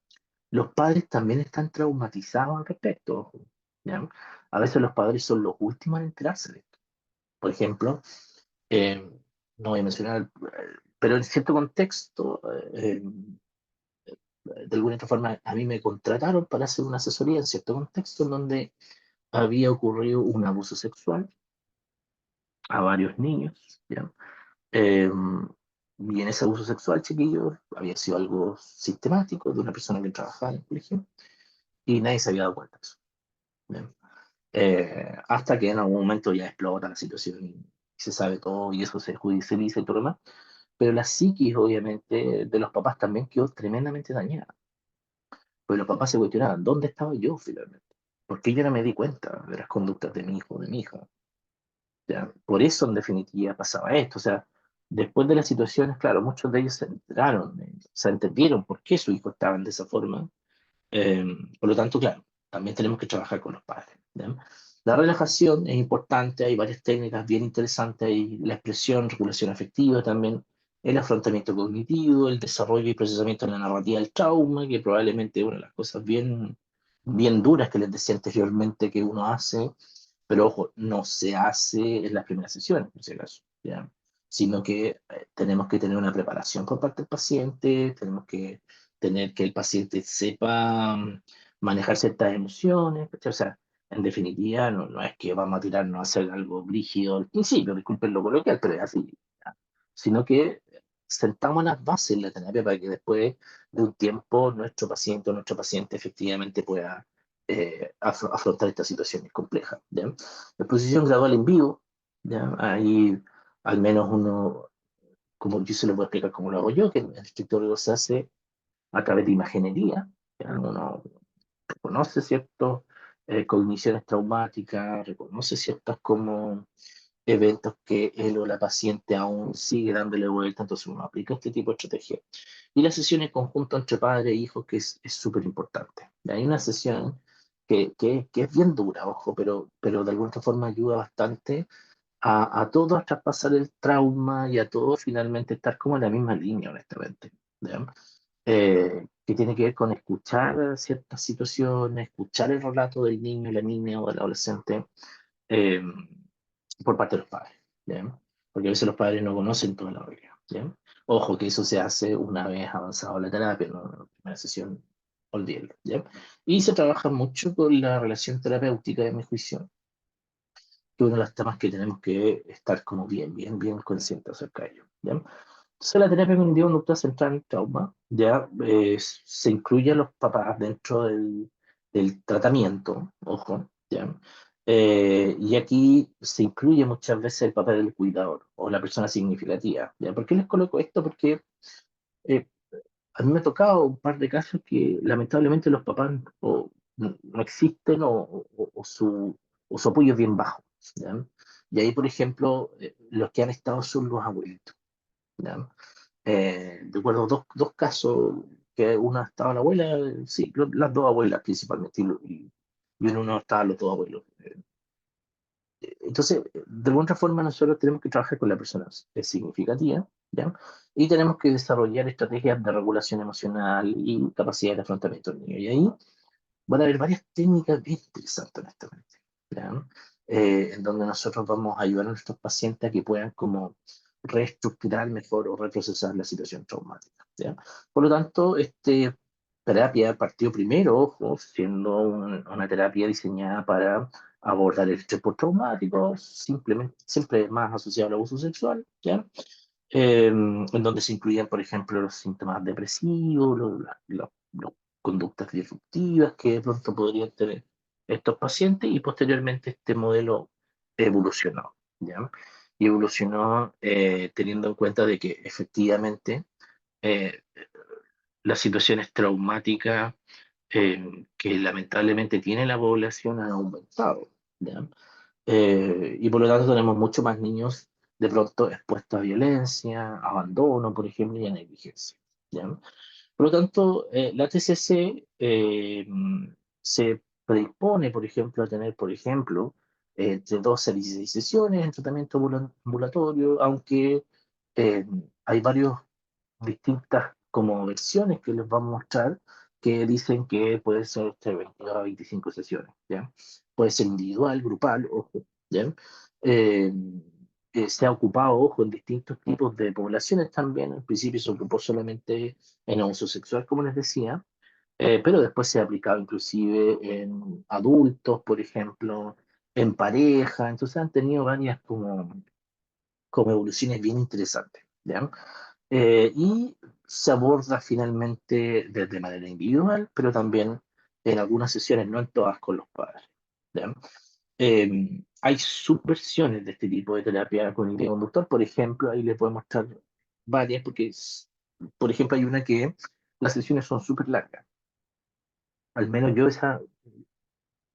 los padres también están traumatizados al respecto, ojo, ¿ya? A veces los padres son los últimos en enterarse de esto. Por ejemplo, eh, no voy a mencionar, pero en cierto contexto, de alguna otra forma, a mí me contrataron para hacer una asesoría en cierto contexto en donde había ocurrido un abuso sexual a varios niños, ¿ya? Eh, y en ese abuso sexual, chiquillo, había sido algo sistemático de una persona que trabajaba en el colegio y nadie se había dado cuenta de eso, ¿ya? Hasta que en algún momento ya explota la situación y se sabe todo y eso se judicializa y todo lo demás. Pero la psiquis, obviamente, de los papás también quedó tremendamente dañada. Pues los papás se cuestionaban, ¿dónde estaba yo finalmente? ¿Por qué yo no me di cuenta de las conductas de mi hijo o de mi hija? ¿Ya? Por eso, en definitiva, pasaba esto. O sea, después de las situaciones, claro, muchos de ellos se enteraron, se entendieron por qué su hijo estaba de esa forma. Eh, por lo tanto, claro, también tenemos que trabajar con los padres, ¿ya? La relajación es importante, hay varias técnicas bien interesantes, hay la expresión, regulación afectiva también, el afrontamiento cognitivo, el desarrollo y procesamiento de la narrativa del trauma, que probablemente es una de las cosas bien duras que les decía anteriormente que uno hace, pero ojo, no se hace en las primeras sesiones, por si acaso, ¿ya? Sino que tenemos que tener una preparación por parte del paciente, tenemos que tener que el paciente sepa manejar ciertas emociones, ¿cachai? O sea, en definitiva, no es que vamos a tirarnos a hacer algo brígido al principio, disculpen lo coloquial, pero es así, ¿ya? Sino que sentamos las bases en la terapia para que después de un tiempo nuestro paciente o nuestro paciente efectivamente pueda afrontar estas situaciones complejas, ¿ya? La exposición gradual en vivo, ¿ya? Ahí al menos uno, como yo se lo puedo explicar cómo lo hago yo, que en el escritorio se hace a través de imaginería, ¿ya? Uno reconoce ciertas cogniciones traumáticas, reconoce ciertas como eventos que él o la paciente aún sigue dándole vuelta, entonces uno aplica este tipo de estrategia. Y la sesión en conjunto entre padre e hijo, que es súper importante. Hay una sesión que es bien dura, ojo, pero de alguna otra forma ayuda bastante a todos a traspasar el trauma y a todos finalmente estar como en la misma línea, honestamente, ¿ya? Que tiene que ver con escuchar ciertas situaciones, escuchar el relato del niño, la niña o del adolescente, eh, por parte de los padres, ¿ya? Porque a veces los padres no conocen toda la realidad, ¿ya? Ojo que eso se hace una vez avanzado la terapia, no en la primera sesión, olvídalo, ¿ya? Y se trabaja mucho con la relación terapéutica, de mi juicio, que es uno de los temas que tenemos que estar como bien conscientes acerca de ello, ¿ya? Entonces la terapia cognitiva conductual centrada en el trauma, ya se incluye a los papás dentro del tratamiento, ojo, ¿ya? Y aquí se incluye muchas veces el papel del cuidador o la persona significativa, ¿ya? ¿Por qué les coloco esto? Porque eh, a mí me ha tocado un par de casos que lamentablemente los papás no existen o su apoyo es bien bajo, ¿ya? Y ahí, por ejemplo, los que han estado son los abuelitos, ¿ya? Recuerdo dos casos, que una estaba la abuela, sí, las dos abuelas principalmente, y en uno estaban los dos abuelos. Entonces, de alguna forma nosotros tenemos que trabajar con la persona significativa, ¿ya? Y tenemos que desarrollar estrategias de regulación emocional y capacidad de afrontamiento del niño. Y ahí van a haber varias técnicas bien interesantes, honestamente, ¿ya? En donde nosotros vamos a ayudar a nuestros pacientes a que puedan como reestructurar mejor o reprocesar la situación traumática, ¿ya? Por lo tanto, este terapia partió primero, ojo, siendo una terapia diseñada para abordar el estrés postraumático, simplemente, siempre más asociado al abuso sexual, ¿ya? En donde se incluían, por ejemplo, los síntomas depresivos, los conductas disruptivas que de pronto podrían tener estos pacientes y posteriormente este modelo evolucionó, ¿ya? Y evolucionó teniendo en cuenta de que efectivamente eh, las situaciones traumáticas que lamentablemente tiene la población han aumentado, ¿ya? Y por lo tanto tenemos mucho más niños de pronto expuestos a violencia, abandono, por ejemplo, y a negligencia. ¿Ya? Por lo tanto, la TCC se predispone, por ejemplo, a tener, por ejemplo, de 12 a 16 sesiones en tratamiento ambulatorio, aunque eh, hay varios distintas como versiones que les vamos a mostrar que dicen que puede ser entre 22 a 25 sesiones, ¿ya? Puede ser individual, grupal, ojo, ¿ya? Eh, Se ha ocupado, ojo, en distintos tipos de poblaciones también. Al principio se ocupó solamente en abuso sexual, como les decía, pero después se ha aplicado inclusive en adultos, por ejemplo, en pareja. Entonces han tenido varias como evoluciones bien interesantes, ¿ya? Y se aborda finalmente desde manera individual, pero también en algunas sesiones, no en todas, con los padres, ¿ya? Hay subversiones de este tipo de terapia cognitivo-conductual, por ejemplo, ahí le puedo mostrar varias, porque, por ejemplo, hay una que las sesiones son súper largas, al menos yo esa,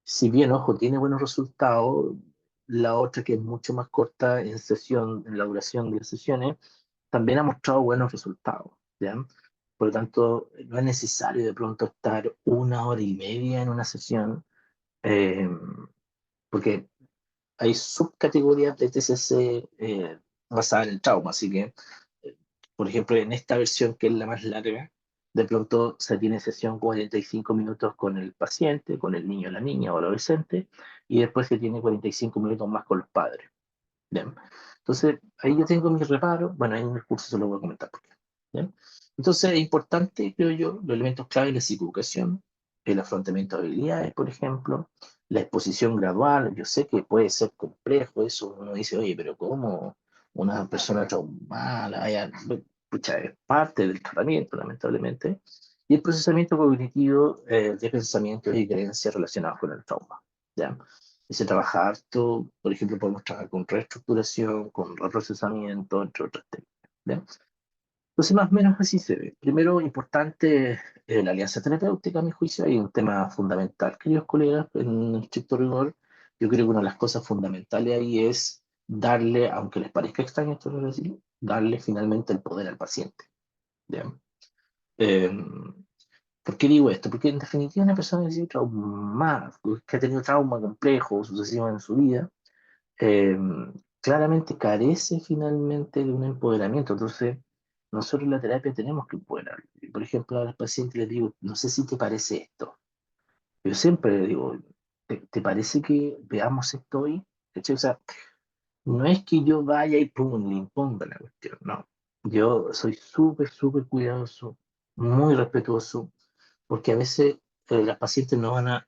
si bien, ojo, tiene buenos resultados, la otra que es mucho más corta en sesión, en la duración de las sesiones, también ha mostrado buenos resultados, ¿ya? Por lo tanto, no es necesario de pronto estar 1 hora y media en una sesión, eh, porque hay subcategorías de TCC basadas en el trauma, así que, eh, por ejemplo, en esta versión que es la más larga, de pronto se tiene sesión 45 minutos con el paciente, con el niño, la niña o adolescente, y después se tiene 45 minutos más con los padres. Bien. Entonces, ahí yo tengo mis reparos. Bueno, ahí en el curso se lo voy a comentar por qué. Bien. Entonces, es importante, creo yo, los elementos clave de la psicoeducación, el afrontamiento de habilidades, por ejemplo, la exposición gradual. Yo sé que puede ser complejo eso. Uno dice, oye, pero ¿cómo una persona traumada? Pucha, es parte del tratamiento, lamentablemente. Y el procesamiento cognitivo de pensamientos y creencias relacionados con el trauma. ¿Ya? Y se trabaja harto, por ejemplo, podemos trabajar con reestructuración, con reprocesamiento, entre otras técnicas. ¿Ya? Entonces, más o menos así se ve. Primero, importante, la alianza terapéutica, a mi juicio, hay un tema fundamental, queridos colegas, en estricto rigor. Yo creo que una de las cosas fundamentales ahí es darle, aunque les parezca extraño esto lo decir, darle finalmente el poder al paciente. ¿Ya? Eh, ¿Por qué digo esto? Porque en definitiva una persona que ha sido traumada, que ha tenido trauma complejo o sucesivo en su vida, eh, claramente carece finalmente de un empoderamiento. Entonces, nosotros en la terapia tenemos que empoderar. Por ejemplo, a los pacientes les digo, no sé si te parece esto. Yo siempre les digo, ¿te parece que veamos esto hoy? ¿Cachai? O sea, no es que yo vaya y pum, le imponga la cuestión, no. Yo soy súper, súper cuidadoso, muy respetuoso, porque a veces las pacientes no van a,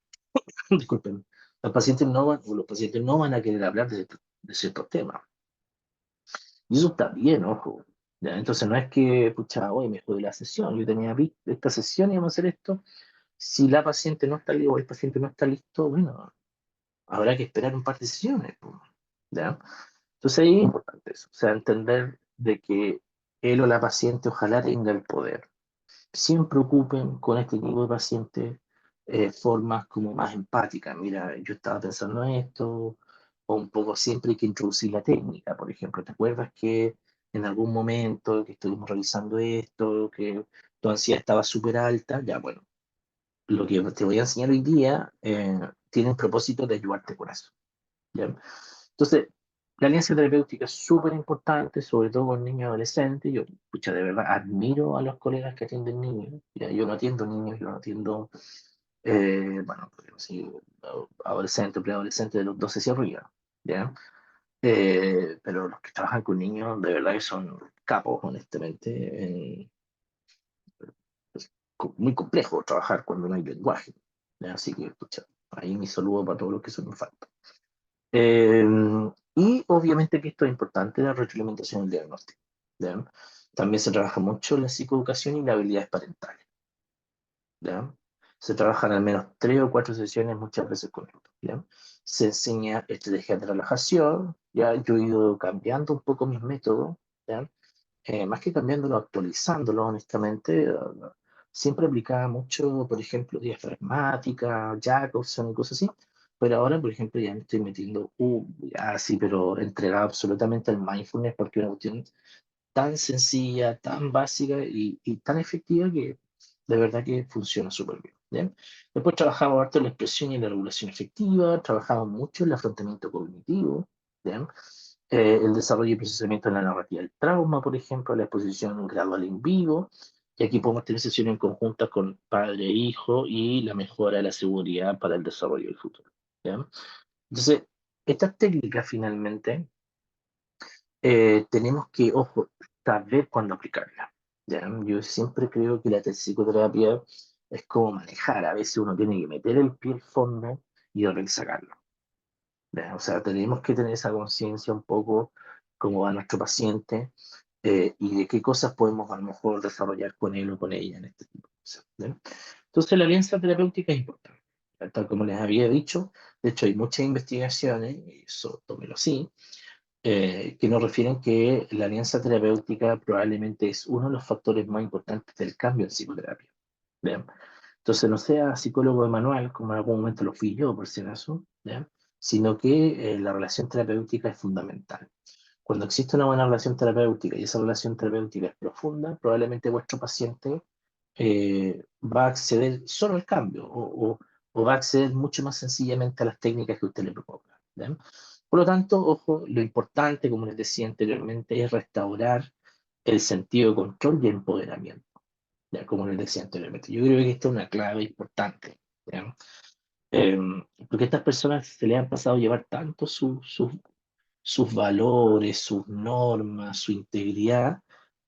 disculpen, los pacientes no van, o los pacientes no van a querer hablar de ciertos temas. Y eso está bien, ojo. ¿Ya? Entonces no es que, pucha, hoy me jodí la sesión, yo tenía esta sesión y vamos a hacer esto. Si la paciente no está lista o el paciente no está listo, bueno, habrá que esperar un par de sesiones, pues, ¿ya? Entonces ahí es importante eso, o sea, entender de que él o la paciente ojalá tenga el poder. Siempre ocupen con este tipo de pacientes formas como más empáticas. Mira, yo estaba pensando en esto, o un poco siempre hay que introducir la técnica. Por ejemplo, ¿te acuerdas que en algún momento que estuvimos realizando esto, que tu ansiedad estaba súper alta? Ya, bueno, lo que te voy a enseñar hoy día tiene un propósito de ayudarte con eso. ¿Ya? Entonces, la alianza terapéutica es súper importante, sobre todo con niños y adolescentes. Yo, pucha, de verdad, admiro a los colegas que atienden niños. Ya, yo no atiendo niños, yo no atiendo, bueno, pues, sí, adolescentes, preadolescentes de los 12 hacia arriba. ¿Ya? Pero los que trabajan con niños, de verdad que son capos, honestamente. Es muy complejo trabajar cuando no hay lenguaje. ¿Ya? Así que, pucha, ahí mi saludo para todos los que son me falta. Eh, y obviamente que esto es importante, la retroalimentación del diagnóstico. ¿Ya? También se trabaja mucho la psicoeducación y las habilidades parentales. ¿Ya? Se trabajan al menos 3 o 4 sesiones muchas veces con esto. ¿Ya? Se enseña estrategias de relajación. ¿Ya? Yo he ido cambiando un poco mis métodos. ¿Ya? Más que cambiándolo, actualizándolo, honestamente. Siempre aplicaba mucho, por ejemplo, diafragmática, Jacobson y cosas así, Pero ahora, por ejemplo, ya me estoy metiendo, ya sí, pero entregado absolutamente al mindfulness porque es una cuestión tan sencilla, tan básica y tan efectiva que de verdad que funciona súper bien. ¿Bien? Después trabajamos harto en la expresión y en la regulación efectiva, trabajamos mucho en el afrontamiento cognitivo, ¿bien? El desarrollo y procesamiento de la narrativa del trauma, por ejemplo, la exposición gradual en vivo, y aquí podemos tener sesiones conjuntas con padre e hijo y la mejora de la seguridad para el desarrollo del futuro. ¿Bien? Entonces, estas técnicas finalmente tenemos que, ojo, saber cuándo aplicarla. ¿Ya? Yo siempre creo que la psicoterapia es como manejar. A veces uno tiene que meter el pie al fondo y otro que sacarlo. ¿Ya? O sea, tenemos que tener esa conciencia un poco cómo va nuestro paciente y de qué cosas podemos a lo mejor desarrollar con él o con ella en este tipo de cosas. ¿Ya? Entonces, la alianza terapéutica es importante. Tal como les había dicho, de hecho hay muchas investigaciones, y eso tómelo así, que nos refieren que la alianza terapéutica probablemente es uno de los factores más importantes del cambio en psicoterapia. ¿Bien? Entonces, no sea psicólogo de manual, como en algún momento lo fui yo, por si acaso, ¿ya? Sino que la relación terapéutica es fundamental. Cuando existe una buena relación terapéutica y esa relación terapéutica es profunda, probablemente vuestro paciente va a acceder solo al cambio o va a acceder mucho más sencillamente a las técnicas que usted le proponga. ¿Ya? Por lo tanto, ojo, lo importante, como les decía anteriormente, es restaurar el sentido de control y empoderamiento, ya como les decía anteriormente. Yo creo que esta es una clave importante, ¿ya? Eh, Porque a estas personas se les han pasado a llevar tanto sus valores, sus normas, su integridad,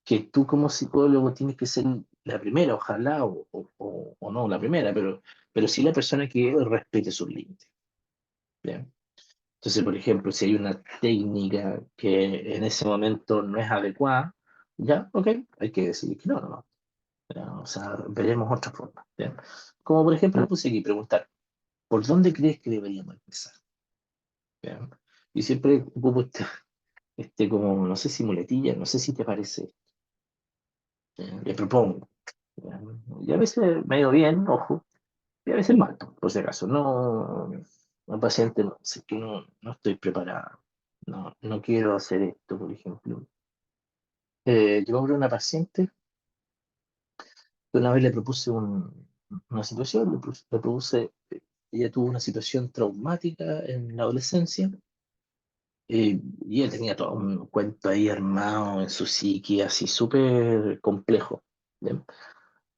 que tú como psicólogo tienes que ser la primera, ojalá, o no la primera, pero sí la persona que respete sus límites. ¿Ya? Entonces, por ejemplo, si hay una técnica que en ese momento no es adecuada, ya, ok, hay que decir que no, no, no. Ya, o sea, veremos otra forma. ¿Ya? Como por ejemplo, puse aquí preguntar, ¿por dónde crees que deberíamos empezar? ¿Ya? Y siempre ocupo como, no sé si muletilla, no sé si te parece, le propongo. ¿Ya? Y a veces me ha ido bien, ojo, y a veces mal, por si acaso. No, no paciente, no, sé que no estoy preparado. No, no quiero hacer esto, por ejemplo. Yo a una paciente que una vez le propuse una situación, le propuse, ella tuvo una situación traumática en la adolescencia y ella tenía todo un cuento ahí armado en su psique, así súper complejo. ¿Bien?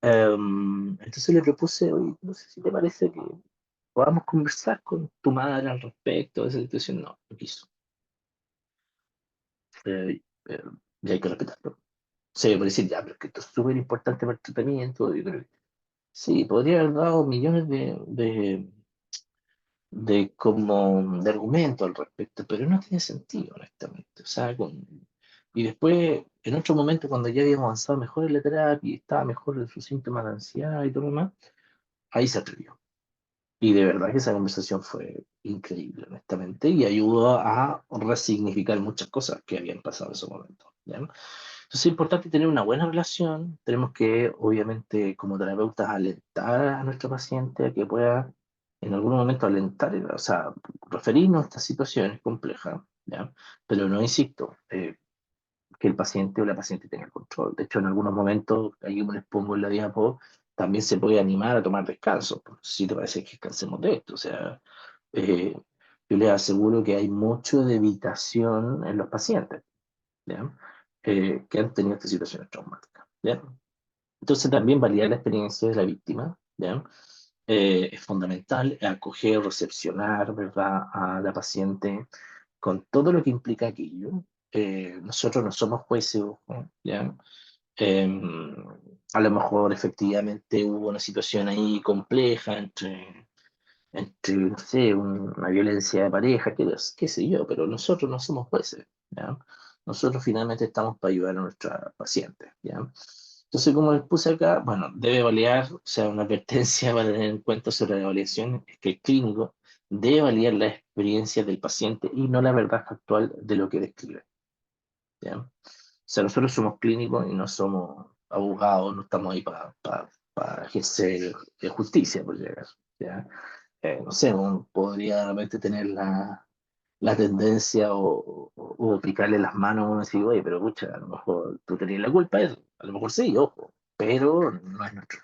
Entonces le propuse, oye, no sé si te parece que podamos conversar con tu madre al respecto de esa situación. No, no quiso. Eh, y hay que respetarlo. Se me puede decir, ya, pero es que esto es súper importante para el tratamiento. Yo creo que sí, podría haber dado millones de argumentos al respecto, pero no tiene sentido, honestamente. O sea, y después, en otro momento, cuando ya habíamos avanzado mejor en la terapia y estaba mejor en sus síntomas de ansiedad y todo lo demás, ahí se atrevió. Y de verdad que esa conversación fue increíble, honestamente, y ayudó a resignificar muchas cosas que habían pasado en ese momento. ¿Ya? Entonces es importante tener una buena relación. Tenemos que, obviamente, como terapeutas, alentar a nuestro paciente a que pueda, en algún momento, alentar, o sea, referirnos a estas situaciones complejas, ¿ya? Pero no insisto, que el paciente o la paciente tenga el control. De hecho, en algunos momentos, ahí como les pongo en la diapo, también se puede animar a tomar descanso. Si te parece que descansemos de esto. O sea, eh, yo les aseguro que hay mucho de evitación en los pacientes, ¿ya? Que han tenido estas situaciones traumáticas. ¿Ya? Entonces también validar la experiencia de la víctima, ¿ya? Es fundamental acoger, recepcionar, ¿verdad? A la paciente con todo lo que implica aquello. Nosotros no somos jueces, ojo, ¿ya? Eh, a lo mejor efectivamente hubo una situación ahí compleja no sé, una violencia de pareja, qué sé yo, pero nosotros no somos jueces, ¿ya? Nosotros finalmente estamos para ayudar a nuestra paciente, ¿ya? Entonces, como les puse acá, bueno, debe validar, o sea, una advertencia para tener en cuenta sobre la evaluación es que el clínico debe validar la experiencia del paciente y no la verdad factual de lo que describe, ¿ya? O sea, nosotros somos clínicos y no somos abogados, no estamos ahí para ejercer justicia, por llegar, ¿ya? no sé, uno podría realmente tener la tendencia o picarle las manos a uno y decir, oye, pero pucha, a lo mejor tú tenías la culpa de eso. A lo mejor sí, ojo, pero no es nuestro.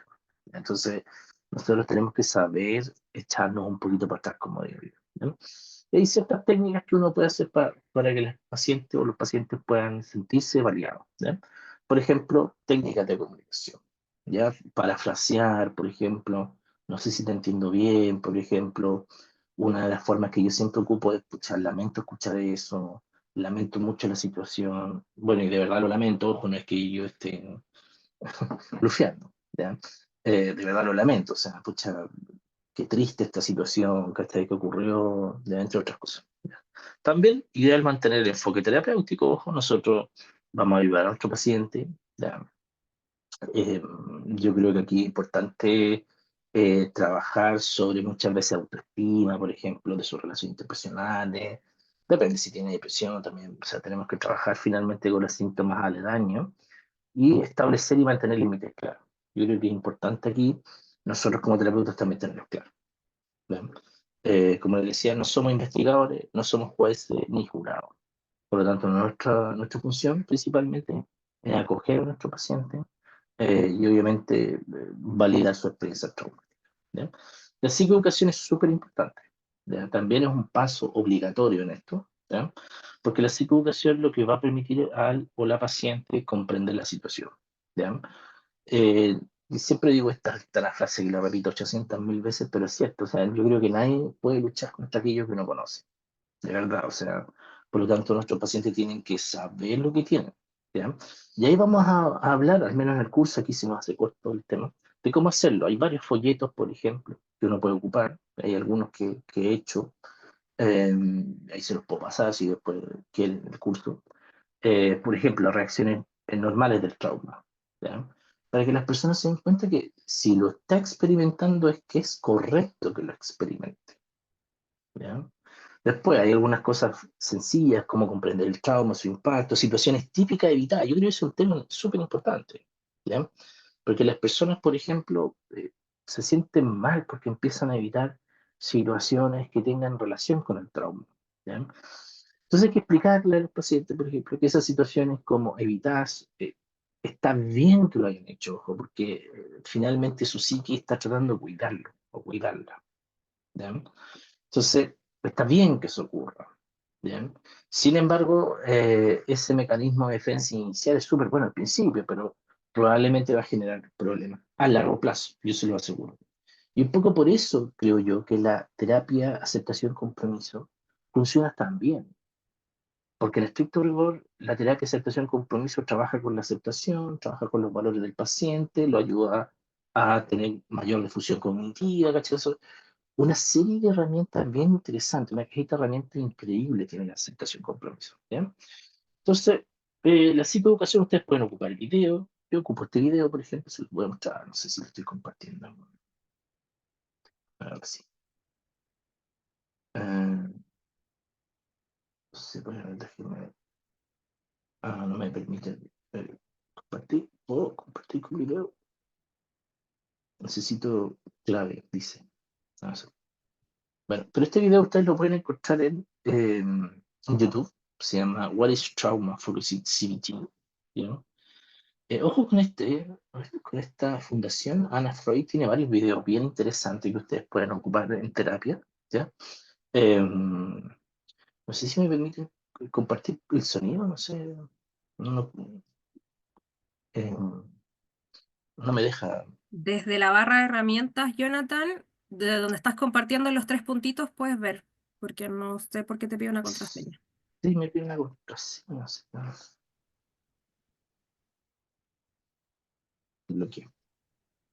Entonces, nosotros tenemos que saber echarnos un poquito para atrás, como digo yo. ¿No? Y hay ciertas técnicas que uno puede hacer para que los pacientes o los pacientes puedan sentirse validados. ¿Ya? Por ejemplo, técnicas de comunicación. ¿Ya? Parafrasear, por ejemplo, no sé si te entiendo bien, por ejemplo, una de las formas que yo siempre ocupo es escuchar, lamento escuchar eso, lamento mucho la situación, bueno, y de verdad lo lamento, ojo, no es que yo esté blufeando, ¿ya? De verdad lo lamento, o sea, pucha, qué triste esta situación que ocurrió, ¿ya? Entre otras cosas. ¿Ya? También, ideal mantener el enfoque terapéutico, ojo, nosotros vamos a ayudar a nuestro paciente, ¿ya? Eh, yo creo que aquí es importante trabajar sobre muchas veces autoestima, por ejemplo, de sus relaciones interpersonales. Depende si tiene depresión también. O sea, tenemos que trabajar finalmente con los síntomas aledaños y establecer y mantener límites claros. Yo creo que es importante aquí nosotros como terapeutas también tenerlos claros. ¿Ven? Como les decía, no somos investigadores, no somos jueces ni jurados. Por lo tanto, nuestra función principalmente es acoger a nuestro paciente y obviamente validar su experiencia traumática. ¿Ya? La psicoeducación es súper importante. ¿Ya? También es un paso obligatorio en esto, ¿ya? Porque la psicoeducación lo que va a permitir al o la paciente comprender la situación. ¿Ya? Y siempre digo esta frase que la repito 800.000 veces, pero es cierto. O sea, yo creo que nadie puede luchar contra aquello que no conoce de verdad, o sea, por lo tanto nuestros pacientes tienen que saber lo que tienen, ¿ya? Y ahí vamos a hablar, al menos en el curso, aquí se nos hace corto el tema, de cómo hacerlo. Hay varios folletos, por ejemplo, que uno puede ocupar, hay algunos que he hecho, eh, ahí se los puedo pasar si después quieren el curso. Por ejemplo, las reacciones normales del trauma, ¿ya? Para que las personas se den cuenta que si lo está experimentando es que es correcto que lo experimente, ¿ya? Después hay algunas cosas sencillas como comprender el trauma, su impacto, situaciones típicas evitadas. Yo creo que ese es un tema súper importante, ¿ya? Porque las personas, por ejemplo, se sienten mal porque empiezan a evitar situaciones que tengan relación con el trauma, ¿ya? Entonces hay que explicarle al paciente, por ejemplo, que esas situaciones como evitar, está bien que lo hayan hecho, ojo, porque finalmente su psique está tratando de cuidarlo o cuidarla, ¿ya? Entonces, está bien que eso ocurra. ¿Bien? Sin embargo, ese mecanismo de defensa inicial es súper bueno al principio, pero probablemente va a generar problemas a largo plazo, yo se lo aseguro. Y un poco por eso creo yo que la terapia aceptación-compromiso funciona tan bien, porque en estricto rigor, la terapia aceptación-compromiso trabaja con la aceptación, trabaja con los valores del paciente, lo ayuda a tener mayor difusión cognitiva, ¿cachai? Una serie de herramientas bien interesantes, una cajita de herramientas increíble tiene la aceptación compromiso. ¿Ya? Entonces, la psicoeducación ustedes pueden ocupar el video. Yo ocupo este video, por ejemplo, se lo voy a mostrar, no sé si lo estoy compartiendo. Ahora sí. No sé, pues, déjenme. No me permite compartir. ¿Puedo compartir con video? Necesito clave, dice. No sé. Bueno, pero este video ustedes lo pueden encontrar en YouTube. Se llama What is Trauma for CBT? ¿Ya? Ojo con esta fundación. Ana Freud tiene varios videos bien interesantes que ustedes pueden ocupar en terapia. ¿Ya? No sé si me permiten compartir el sonido, no sé. No, eh, no me deja. Desde la barra de herramientas, Jonathan, de donde estás compartiendo los tres puntitos, puedes ver, porque no sé por qué te pide una contraseña. Sí, me pide una contraseña. No sé, lo que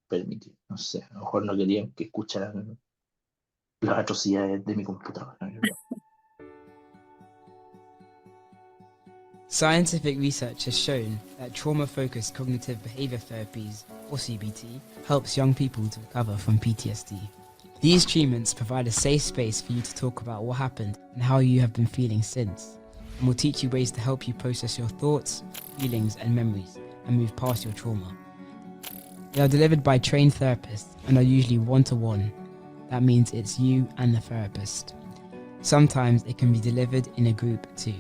permite. No sé, a lo mejor no querían que escucharan las atrocidades de mi computadora. Scientific research has shown that trauma-focused cognitive behavior therapies, or CBT, helps young people to recover from PTSD. These treatments provide a safe space for you to talk about what happened and how you have been feeling since, and will teach you ways to help you process your thoughts, feelings, and memories and move past your trauma. They are delivered by trained therapists and are usually one-to-one, that means it's you and the therapist. Sometimes it can be delivered in a group too.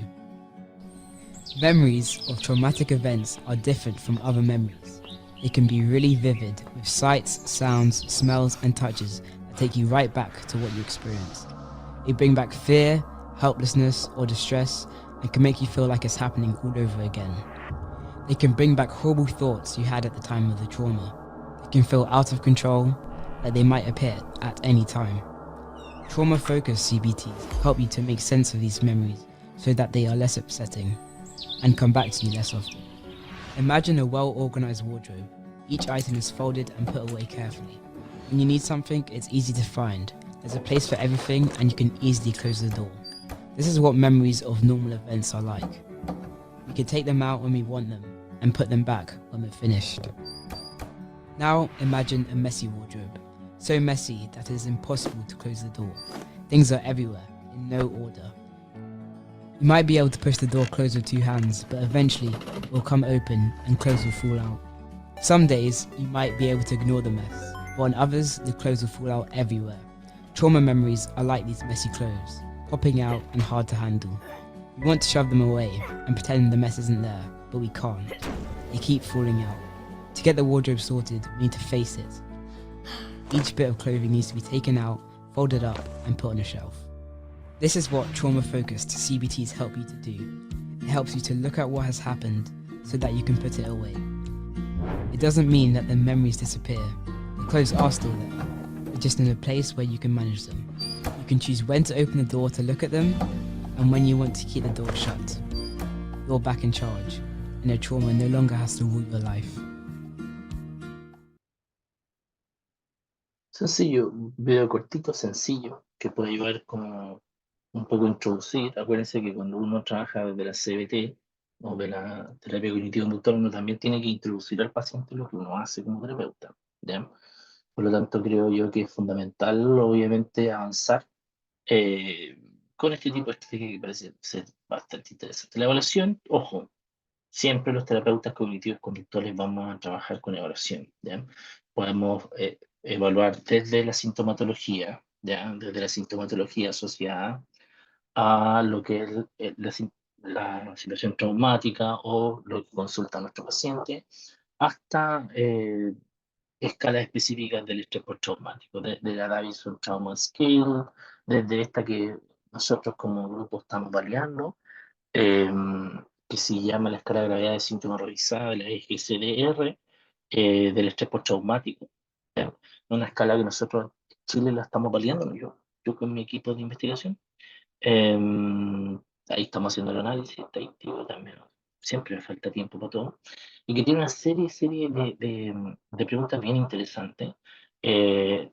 Memories of traumatic events are different from other memories. They can be really vivid, with sights, sounds, smells, and touches that take you right back to what you experienced. They bring back fear, helplessness, or distress, and can make you feel like it's happening all over again. They can bring back horrible thoughts you had at the time of the trauma. They can feel out of control, like they might appear at any time. Trauma-focused CBTs help you to make sense of these memories so that they are less upsetting and come back to you less often. Imagine a well-organized wardrobe. Each item is folded and put away carefully. When you need something, it's easy to find. There's a place for everything and you can easily close the door. This is what memories of normal events are like. We can take them out when we want them and put them back when we're finished. Now imagine a messy wardrobe. So messy that it is impossible to close the door. Things are everywhere, in no order. You might be able to push the door closed with 2 hands, but eventually it will come open and clothes will fall out. Some days you might be able to ignore the mess, but on others the clothes will fall out everywhere. Trauma memories are like these messy clothes, popping out and hard to handle. We want to shove them away and pretend the mess isn't there, but we can't. They keep falling out. To get the wardrobe sorted, we need to face it. Each bit of clothing needs to be taken out, folded up, and put on a shelf. This is what trauma-focused CBTs help you to do. It helps you to look at what has happened so that you can put it away. It doesn't mean that the memories disappear. The clothes are still there. They're just in a place where you can manage them. You can choose when to open the door to look at them and when you want to keep the door shut. You're back in charge, and the trauma no longer has to rule your life. Sencillo, un video cortito, sencillo, que puede ayudar como un poco a introducir. Acuérdense que cuando uno trabaja desde la CBT o de la terapia cognitivo-conductual, uno también tiene que introducir al paciente lo que uno hace como terapeuta, ¿ya? Por lo tanto, creo yo que es fundamental, obviamente, avanzar con este tipo de estrategia que parece ser bastante interesante. La evaluación, ojo, siempre los terapeutas cognitivos conductuales vamos a trabajar con evaluación, ¿ya? Podemos evaluar desde la sintomatología, ¿ya? Desde la sintomatología asociada a lo que es la situación traumática o lo que consulta nuestro paciente, hasta escalas específicas del estrés postraumático, de la Davidson Trauma Scale, desde esta que nosotros como grupo estamos variando, eh, que se llama la escala de gravedad de síntomas revisada de la EGCDR, del estrés postraumático. ¿Ya? Una escala que nosotros en Chile la estamos validando, ¿no? Yo con mi equipo de investigación. Ahí estamos haciendo el análisis estadístico también. Siempre me falta tiempo para todo. Y que tiene una serie de preguntas bien interesantes,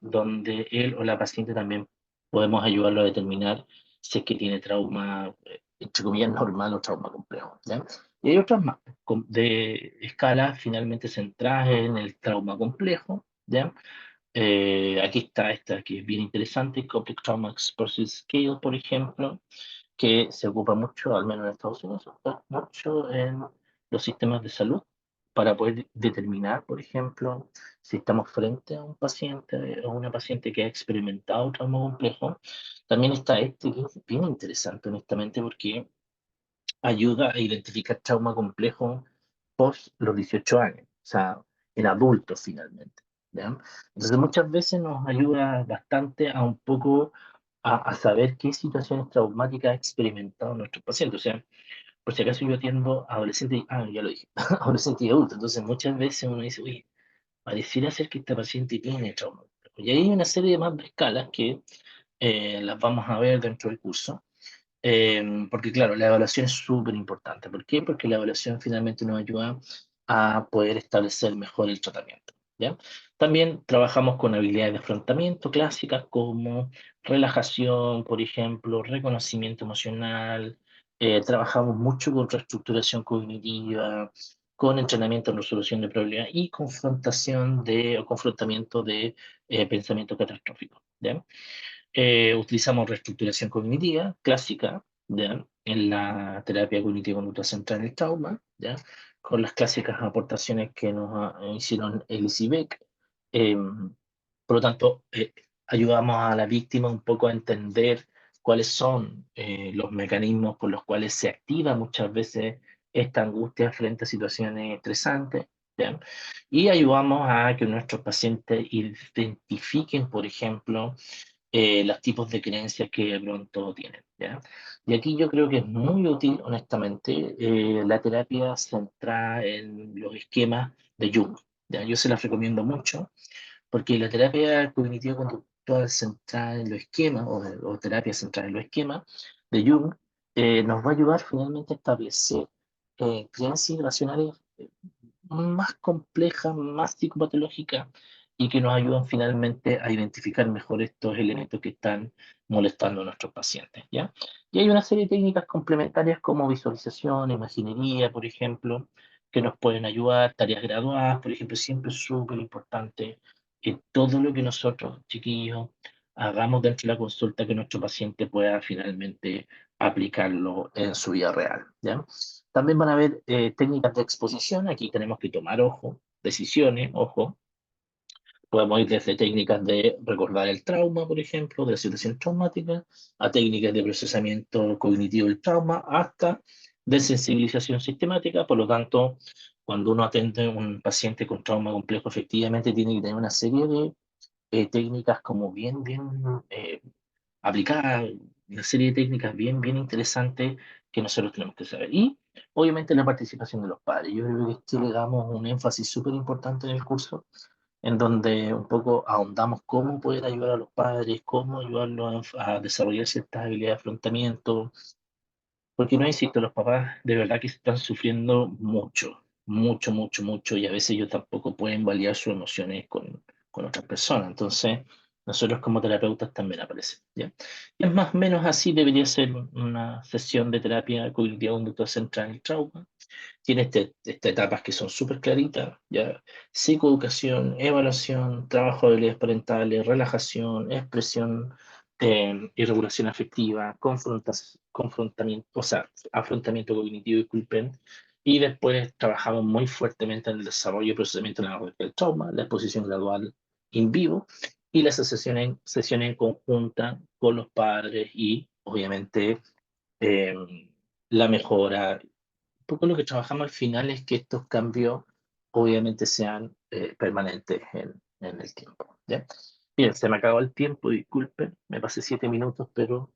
donde él o la paciente también podemos ayudarlo a determinar si es que tiene trauma, entre comillas, normal o trauma complejo, ¿ya? Y hay otras más, de escalas finalmente centradas en el trauma complejo, ¿ya? Aquí está esta que es bien interesante, Complex Trauma Exposure Scale, por ejemplo, que se ocupa mucho, al menos en Estados Unidos, se ocupa mucho en los sistemas de salud para poder determinar, por ejemplo, si estamos frente a un paciente o una paciente que ha experimentado trauma complejo. También está este que es bien interesante, honestamente, porque ayuda a identificar trauma complejo post los 18 años, o sea, en adultos finalmente, ¿ya? Entonces muchas veces nos ayuda bastante a un poco a saber qué situaciones traumáticas ha experimentado nuestro paciente. O sea, por si acaso yo atiendo a adolescentes, ya lo dije, adolescentes y adultos, entonces muchas veces uno dice, oye, pareciera ser que esta paciente tiene trauma. Y hay una serie de más de escalas que las vamos a ver dentro del curso. Porque claro, la evaluación es súper importante. ¿Por qué? Porque la evaluación finalmente nos ayuda a poder establecer mejor el tratamiento, ¿ya? También trabajamos con habilidades de afrontamiento clásicas como relajación, por ejemplo, reconocimiento emocional. Trabajamos mucho con reestructuración cognitiva, con entrenamiento en resolución de problemas y o confrontamiento de pensamiento catastrófico, ¿ya? Utilizamos reestructuración cognitiva clásica, ¿ya? En la terapia cognitivo-conductual central en el trauma, ¿ya? Con las clásicas aportaciones que nos hicieron Ellis y Beck. Por lo tanto, ayudamos a la víctima un poco a entender cuáles son los mecanismos por los cuales se activa muchas veces esta angustia frente a situaciones estresantes. ¿Ya? Y ayudamos a que nuestros pacientes identifiquen, por ejemplo, los tipos de creencias que de pronto tienen. ¿Ya? Y aquí yo creo que es muy útil, honestamente, la terapia centrada en los esquemas de Jung. ¿Ya? Yo se las recomiendo mucho porque la terapia cognitivo-conductual centrada en los esquemas o terapia centrada en los esquemas de Jung nos va a ayudar finalmente a establecer creencias racionales más complejas, más psicopatológicas y que nos ayudan finalmente a identificar mejor estos elementos que están molestando a nuestros pacientes, ¿ya? Y hay una serie de técnicas complementarias como visualización, imaginería, por ejemplo, que nos pueden ayudar, tareas graduadas, por ejemplo, siempre es súper importante que todo lo que nosotros, chiquillos, hagamos dentro de la consulta que nuestro paciente pueda finalmente aplicarlo en su vida real, ¿ya? También van a haber técnicas de exposición. Aquí tenemos que tomar, ojo, decisiones, ojo. Podemos ir desde técnicas de recordar el trauma, por ejemplo, de la situación traumática, a técnicas de procesamiento cognitivo del trauma, hasta de sensibilización sistemática. Por lo tanto, cuando uno atiende a un paciente con trauma complejo, efectivamente tiene que tener una serie de técnicas como bien eh, aplicar una serie de técnicas bien interesantes que nosotros tenemos que saber. Y obviamente la participación de los padres. Yo creo que aquí le damos un énfasis súper importante en el curso, en donde un poco ahondamos cómo poder ayudar a los padres, cómo ayudarlos a desarrollar ciertas habilidades de afrontamiento, porque no insisto, los papás de verdad que están sufriendo mucho, y a veces ellos tampoco pueden validar sus emociones con otras personas. Entonces, nosotros como terapeutas también aparecen, ¿ya? Y es más o menos así debería ser una sesión de terapia cognitiva conductual central en el trauma. Tiene estas etapas que son súper claritas, ¿ya? Psicoeducación, evaluación, trabajo de habilidades parentales, relajación, expresión y regulación afectiva, confrontamiento, o sea, afrontamiento cognitivo, disculpen, y después trabajamos muy fuertemente en el desarrollo y procesamiento de la del trauma, la exposición gradual in vivo y las sesiones en conjunta con los padres y, obviamente, eh, la mejora poco lo que trabajamos al final es que estos cambios obviamente sean permanentes en el tiempo. ¿Ya? Bien, se me acabó el tiempo, disculpen, me pasé 7 minutos, pero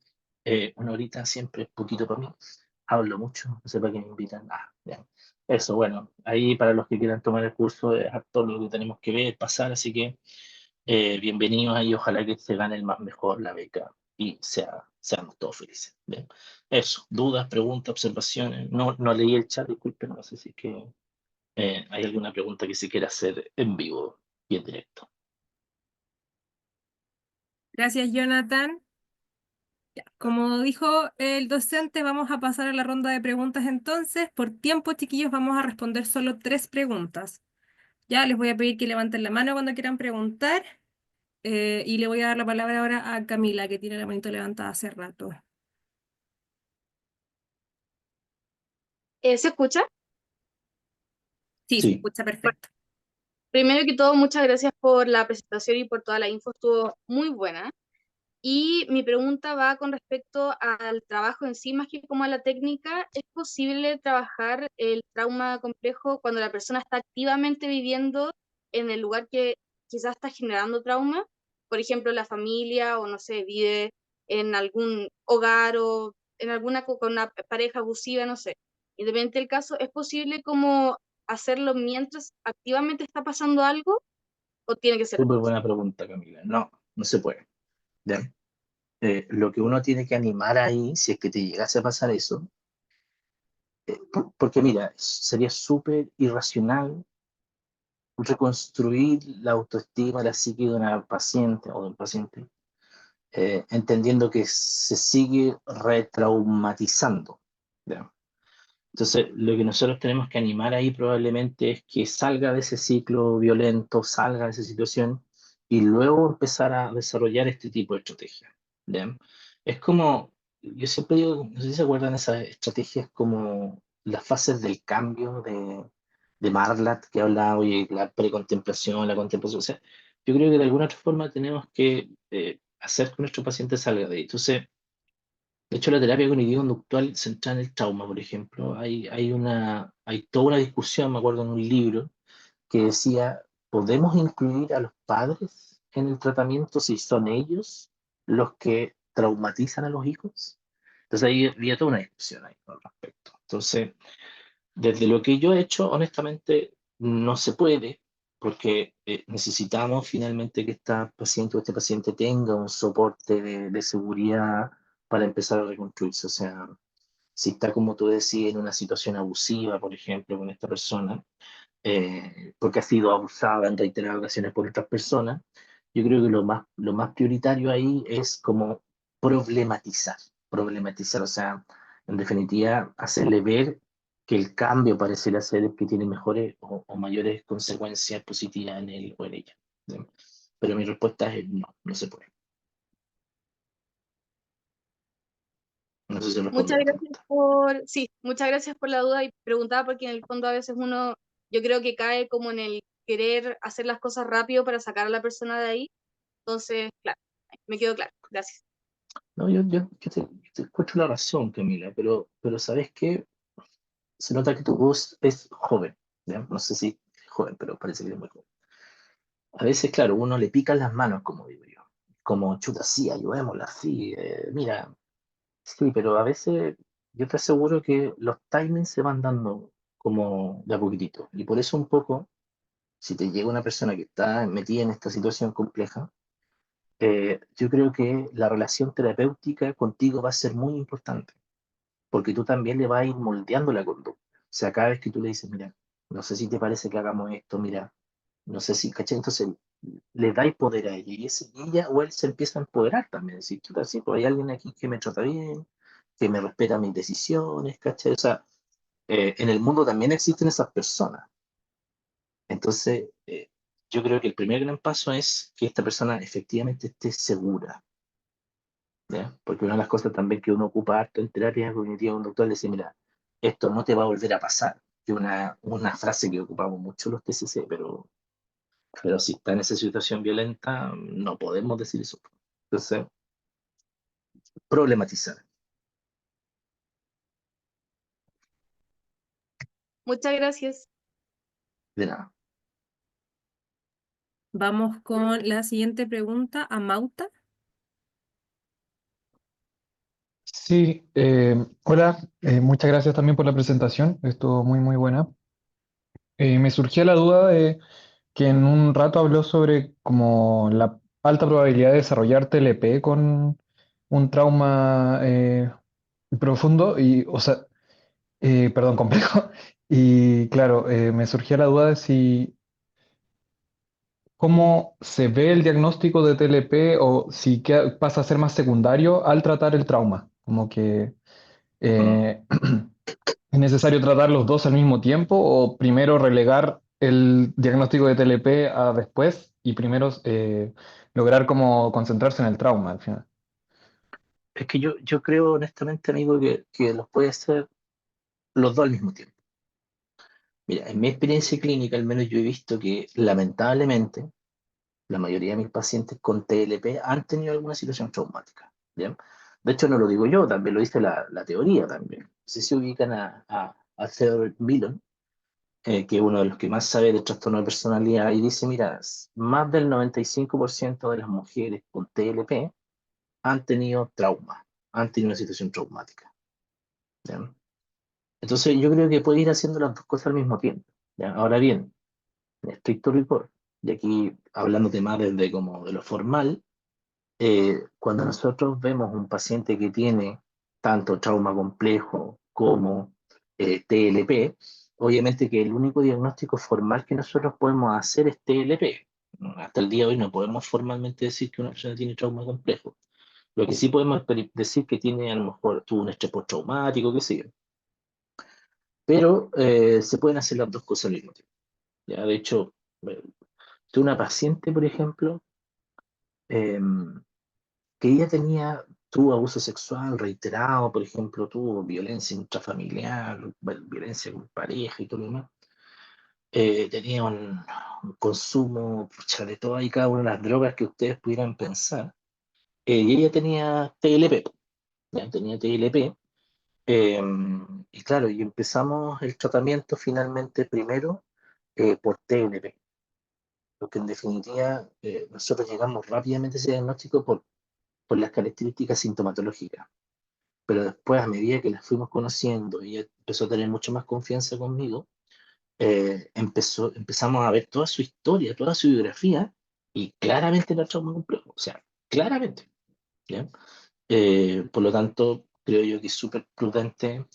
una horita siempre es poquito para mí. Hablo mucho, no sé para qué me invitan. Ya. Eso, bueno, ahí para los que quieran tomar el curso es todo lo que tenemos que ver, pasar, así que bienvenidos ahí, ojalá que se gane el más mejor la beca y seamos todos felices. Bien. Eso, dudas, preguntas, observaciones. No leí el chat, disculpen, no sé si es que hay alguna pregunta que se quiera hacer en vivo y en directo. Gracias, Jonathan. Ya, como dijo el docente, vamos a pasar a la ronda de preguntas entonces. Por tiempo, chiquillos, vamos a responder solo 3 preguntas. Ya les voy a pedir que levanten la mano cuando quieran preguntar y le voy a dar la palabra ahora a Camila, que tiene la manito levantada hace rato. ¿Se escucha? Sí, se Sí, escucha perfecto. Primero que todo, muchas gracias por la presentación y por toda la info, estuvo muy buena. Y mi pregunta va con respecto al trabajo en sí, más que como a la técnica. ¿Es posible trabajar el trauma complejo cuando la persona está activamente viviendo en el lugar que quizás está generando trauma? Por ejemplo, la familia o no sé, vive en algún hogar o en alguna con una pareja abusiva, no sé. Independiente del caso, ¿es posible como hacerlo mientras activamente está pasando algo o tiene que ser súper después? buena pregunta, Camila. No se puede. ¿Ya? Lo que uno tiene que animar ahí, si es que te llegase a pasar eso, porque mira, sería súper irracional reconstruir la autoestima, la psique de una paciente o de un paciente entendiendo que se sigue retraumatizando. ¿Ya? Entonces, lo que nosotros tenemos que animar ahí probablemente es que salga de ese ciclo violento, salga de esa situación y luego empezar a desarrollar este tipo de estrategias. ¿Ya? Es como, yo siempre digo, no sé si se acuerdan esas estrategias como las fases del cambio de Marlatt, que habla, oye, la precontemplación, la contemplación. O sea, yo creo que de alguna otra forma tenemos que hacer que nuestro paciente salga de ahí. Entonces, de hecho, la terapia cognitivo-conductual centrada en el trauma, por ejemplo, hay toda una discusión, me acuerdo en un libro, que decía, ¿podemos incluir a los padres en el tratamiento si son ellos los que traumatizan a los hijos? Entonces ahí había toda una discusión ahí al respecto. Entonces, desde lo que yo he hecho, honestamente, no se puede, porque necesitamos finalmente que esta paciente o este paciente tenga un soporte de seguridad para empezar a reconstruirse. O sea, si está, como tú decías, en una situación abusiva, por ejemplo, con esta persona, porque ha sido abusada en reiteradas ocasiones por otras personas, yo creo que lo más prioritario ahí es como problematizar, o sea, en definitiva, hacerle ver que el cambio pareciera ser el que tiene mejores o mayores consecuencias positivas en él o en ella. ¿Sí? Pero mi respuesta es no, no se puede. No sé si respondo Muchas a la gracias pregunta. sí, muchas gracias por la duda y preguntaba porque en el fondo a veces uno, yo creo que cae como en el querer hacer las cosas rápido para sacar a la persona de ahí. Entonces, claro, me quedó claro. Gracias. No, yo te escucho la razón, Camila, pero ¿sabes qué? Se nota que tu voz es joven, ¿ya? No sé si es joven, pero parece que es muy joven. A veces, claro, uno le pica las manos, como digo yo. Como, chuta, sí, ayudémosla, sí, mira, sí, pero a veces yo te aseguro que los timings se van dando como de a poquitito. Y por eso un poco, si te llega una persona que está metida en esta situación compleja, yo creo que la relación terapéutica contigo va a ser muy importante, porque tú también le vas a ir moldeando la conducta. O sea, cada vez que tú le dices, mira, no sé si te parece que hagamos esto, mira, no sé si, ¿cachai? Entonces le dais poder a ella y ella o él se empieza a empoderar también. Decir, chuta, sí, pues hay alguien aquí que me trata bien, que me respeta mis decisiones, ¿cachai? O sea, en el mundo también existen esas personas. Entonces, yo creo que el primer gran paso es que esta persona efectivamente esté segura, ¿ya? Porque una de las cosas también que uno ocupa harto en terapia cognitiva conductual es decir, mira, esto no te va a volver a pasar. Que una frase que ocupamos mucho los TCC, pero si está en esa situación violenta, no podemos decir eso. Entonces, problematizar, Muchas gracias. de nada. Vamos con la siguiente pregunta a Mauta. Sí, hola, muchas gracias también por la presentación, estuvo muy muy buena. Me surgía la duda de que en un rato habló sobre como la alta probabilidad de desarrollar TLP con un trauma profundo y, o sea, perdón, complejo. Y claro, me surgía la duda de si cómo se ve el diagnóstico de TLP o si pasa a ser más secundario al tratar el trauma, como que Mm. eh, ¿es necesario tratar los dos al mismo tiempo o primero relegar el diagnóstico de TLP a después y primero lograr como concentrarse en el trauma al final? Es que yo creo honestamente, amigo, que los puede hacer los dos al mismo tiempo. Mira, en mi experiencia clínica, al menos yo he visto que lamentablemente la mayoría de mis pacientes con TLP han tenido alguna situación traumática. ¿Bien? De hecho, no lo digo yo, también lo dice la teoría también. No sé si se ubican a Theodore Millon, que es uno de los que más sabe de trastorno de personalidad, y dice, mira, más del 95% de las mujeres con TLP han tenido trauma, han tenido una situación traumática. ¿Ya? Entonces yo creo que puede ir haciendo las dos cosas al mismo tiempo. ¿Ya? Ahora bien, en estricto rigor, y aquí hablando de más desde como de lo formal, cuando nosotros vemos un paciente que tiene tanto trauma complejo como TLP, obviamente que el único diagnóstico formal que nosotros podemos hacer es TLP. Hasta el día de hoy no podemos formalmente decir que una persona tiene trauma complejo. Lo que sí podemos decir que tiene, a lo mejor, tuvo un estrés postraumático, qué sé yo. Pero se pueden hacer las dos cosas al mismo tiempo. ¿Ya? De hecho, tuve una paciente, por ejemplo, eh, que ella tuvo abuso sexual reiterado, por ejemplo, tuvo violencia intrafamiliar, violencia con pareja y todo lo demás. tenía un consumo pucha, de todas y cada una de las drogas que ustedes pudieran pensar. Y ella tenía TLP, ya tenía TLP. eh, y claro, y empezamos el tratamiento finalmente primero por TLP, porque en definitiva nosotros llegamos rápidamente a ese diagnóstico por las características sintomatológicas. Pero después, a medida que la fuimos conociendo y ella empezó a tener mucho más confianza conmigo, empezamos a ver toda su historia, toda su biografía, y claramente era trauma complejo, o sea, claramente, ¿ya? Por lo tanto, creo yo que es súper prudente,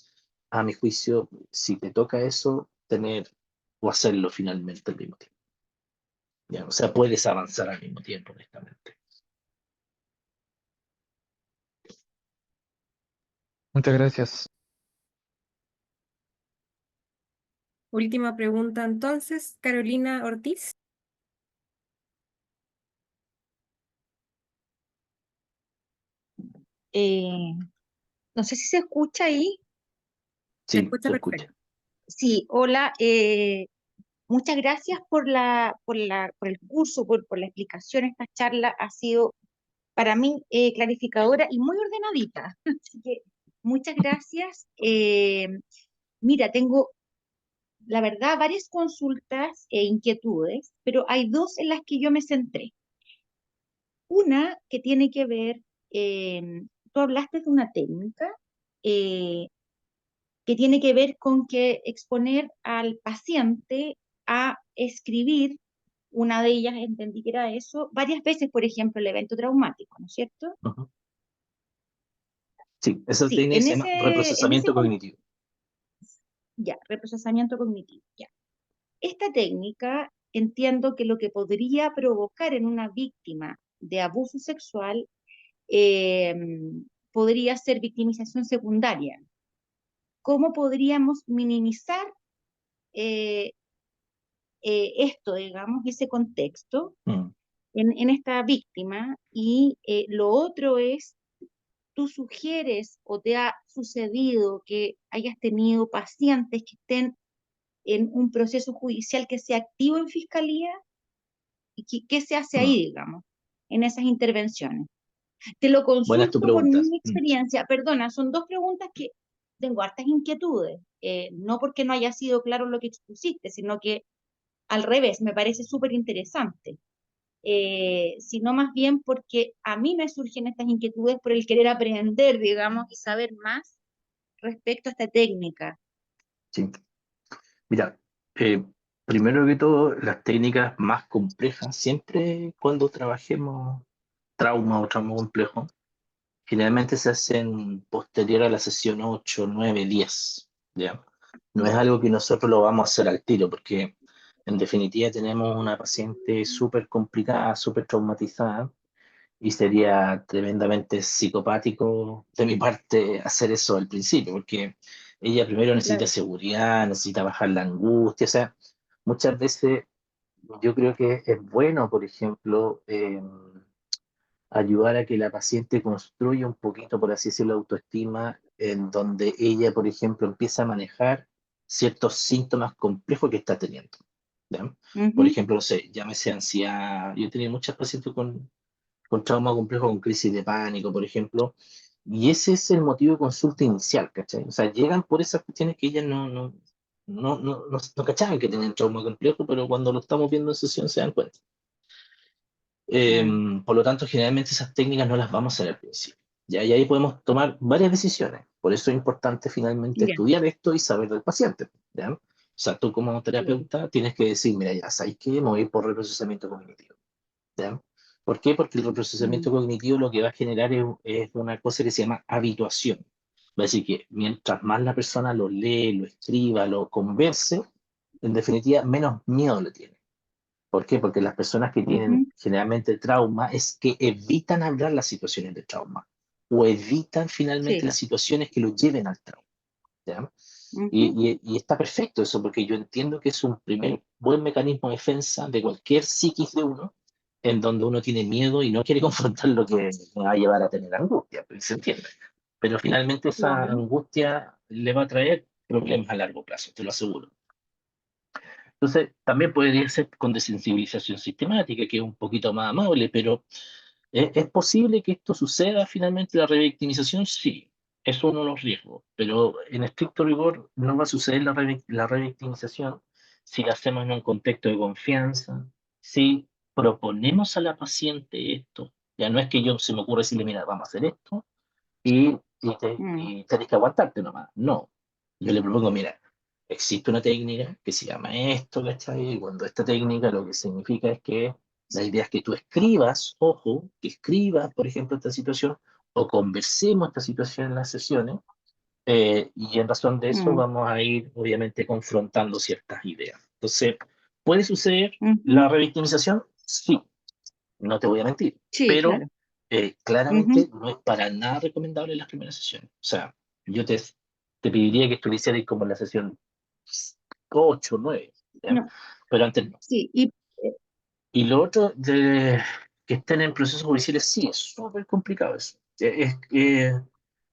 a mi juicio, si te toca eso, tener o hacerlo finalmente al mismo tiempo, ¿ya? O sea, puedes avanzar al mismo tiempo, honestamente. Muchas gracias. Última pregunta entonces, Carolina Ortiz. Eh, no sé si se escucha ahí. Se Sí, escucha se escucha. perfecto. Sí, hola. Muchas gracias por el curso, por la explicación. Esta charla ha sido para mí clarificadora y muy ordenadita. Así que muchas gracias. Mira, tengo, la verdad, varias consultas e inquietudes, pero hay dos en las que yo me centré. Una que tiene que ver, tú hablaste de una técnica. eh, que tiene que ver con que exponer al paciente a escribir, una de ellas entendí que era eso, varias veces, por ejemplo, el evento traumático, ¿no es cierto? Ujú. Sí, esa Sí, técnica se llama reprocesamiento cognitivo. ya, reprocesamiento cognitivo, ya. Esta técnica entiendo que lo que podría provocar en una víctima de abuso sexual eh, podría ser victimización secundaria. ¿Cómo podríamos minimizar eh, esto, digamos, ese contexto Mm. en esta víctima? Y lo otro es, ¿tú sugieres o te ha sucedido que hayas tenido pacientes que estén en un proceso judicial que sea activo en fiscalía? ¿Y qué se hace Mm. ahí, digamos, en esas intervenciones? Te lo Buena es tu consulto por pregunta. mi Mm. experiencia. Perdona, son dos preguntas que tengo hartas inquietudes. No porque no haya sido claro lo que expusiste, sino que al revés, me parece súper interesante. Sino más bien porque a mí me surgen estas inquietudes por el querer aprender, digamos, y saber más respecto a esta técnica. Sí. Mira, eh, primero que todo, las técnicas más complejas, siempre cuando trabajemos trauma o trauma complejo, generalmente se hacen posterior a la sesión 8, 9, 10, ¿ya? No es Ya, algo que nosotros lo vamos a hacer al tiro, porque en definitiva tenemos una paciente súper complicada, súper traumatizada, y sería tremendamente psicopático de mi parte hacer eso al principio, porque ella primero necesita claro. seguridad, necesita bajar la angustia, o sea, muchas veces yo creo que es bueno, por ejemplo, ayudar a que la paciente construya un poquito, por así decirlo, autoestima, en donde ella, por ejemplo, empieza a manejar ciertos síntomas complejos que está teniendo, ¿ya? Por Ujú, ejemplo, no sé, llámese ansiedad. Yo he tenido muchas pacientes con trauma complejo, con crisis de pánico, por ejemplo, y ese es el motivo de consulta inicial, ¿cachai? O sea, llegan por esas cuestiones que ellas no cachaban que tenían trauma complejo, pero cuando lo estamos viendo en sesión se dan cuenta. Eh, ah, por lo tanto, generalmente esas técnicas no las vamos a hacer al principio. ¿Ya? Y ahí podemos tomar varias decisiones. Por eso es importante finalmente ya, estudiar esto y saber del paciente. ¿Ya? O sea, tú como claro. terapeuta tienes que decir, mira, ya sabes que me voy a ir por reprocesamiento cognitivo. ¿Ya? ¿Por qué? Porque el Mm, reprocesamiento cognitivo lo que va a generar es una cosa que se llama habituación. Va a decir que mientras más la persona lo lee, lo escriba, lo converse, en definitiva, menos miedo le tiene. ¿Por qué? Porque las personas que tienen ujú, generalmente trauma es que evitan hablar las situaciones de trauma o evitan finalmente sí, las situaciones que lo lleven al trauma. ¿Ya? ujú, Y está perfecto eso, porque yo entiendo que es un primer buen mecanismo de defensa de cualquier psiquis de uno, en donde uno tiene miedo y no quiere confrontar lo que me va a llevar a tener angustia, pues, se entiende. Pero finalmente esa claro. angustia le va a traer problemas a largo plazo, te lo aseguro. Entonces, también podría ser con desensibilización sistemática, que es un poquito más amable, pero ¿es posible que esto suceda finalmente? La revictimización, sí, es uno de los riesgos, pero en estricto rigor no va a suceder la revictimización si la hacemos en un contexto de confianza, si proponemos a la paciente esto. Ya no es que yo se me ocurra decirle, mira, vamos a hacer esto Mm, y tenés que aguantarte nomás. No, yo le propongo, mira, existe una técnica que se llama esto, ¿cachai? Y cuando esta técnica lo que significa es que la idea es que tú escribas, ojo, que escribas, por ejemplo, esta situación, o conversemos esta situación en las sesiones, y en razón de eso mm, vamos a ir, obviamente, confrontando ciertas ideas. Entonces, ¿puede suceder la ujú. revictimización? Sí, no te voy a mentir, Sí, pero claro. Ujú. claramente no es para nada recomendable en las primeras sesiones. O sea, yo te pediría que estuvieras como en la sesión 8 9, ¿ya? No, Pero antes no. sí, y eh, Y lo otro, de que estén en procesos judiciales, sí, es súper complicado eso.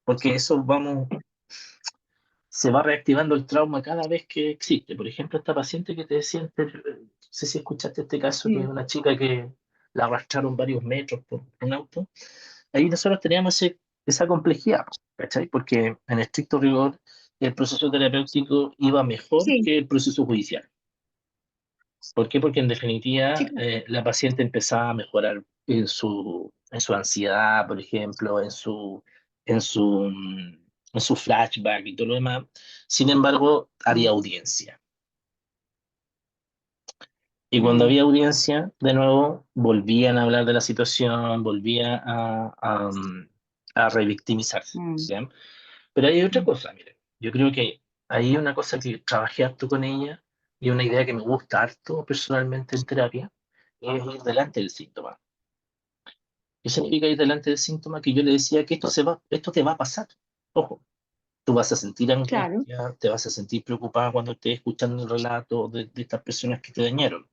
Porque eso se va reactivando el trauma cada vez que existe. Por ejemplo, esta paciente que te decía antes, no sé si escuchaste este caso, que es mm, una chica que la arrastraron varios metros por un auto. Ahí nosotros teníamos esa complejidad, ¿cachai? Porque en estricto rigor el proceso terapéutico iba mejor sí, que el proceso judicial. ¿Por qué? Porque en sí, definitiva claro. la paciente empezaba a mejorar en su ansiedad, por ejemplo, en su, mm, en su flashback y todo lo demás. Sin embargo, había Mm, audiencia. Y cuando mm, había audiencia, de nuevo, volvían a hablar de la situación, volvía a revictimizarse. mm, ¿Ya? Pero hay otra mm, cosa, mire. Yo creo que hay una cosa que trabajé harto con ella y una idea que me gusta harto personalmente en terapia, es ir delante del síntoma. ¿Qué significa ir delante del síntoma? Que yo le decía que esto te va a pasar. Ojo, tú vas a sentir claro. angustia, te vas a sentir preocupada cuando estés escuchando el relato de estas personas que te dañaron.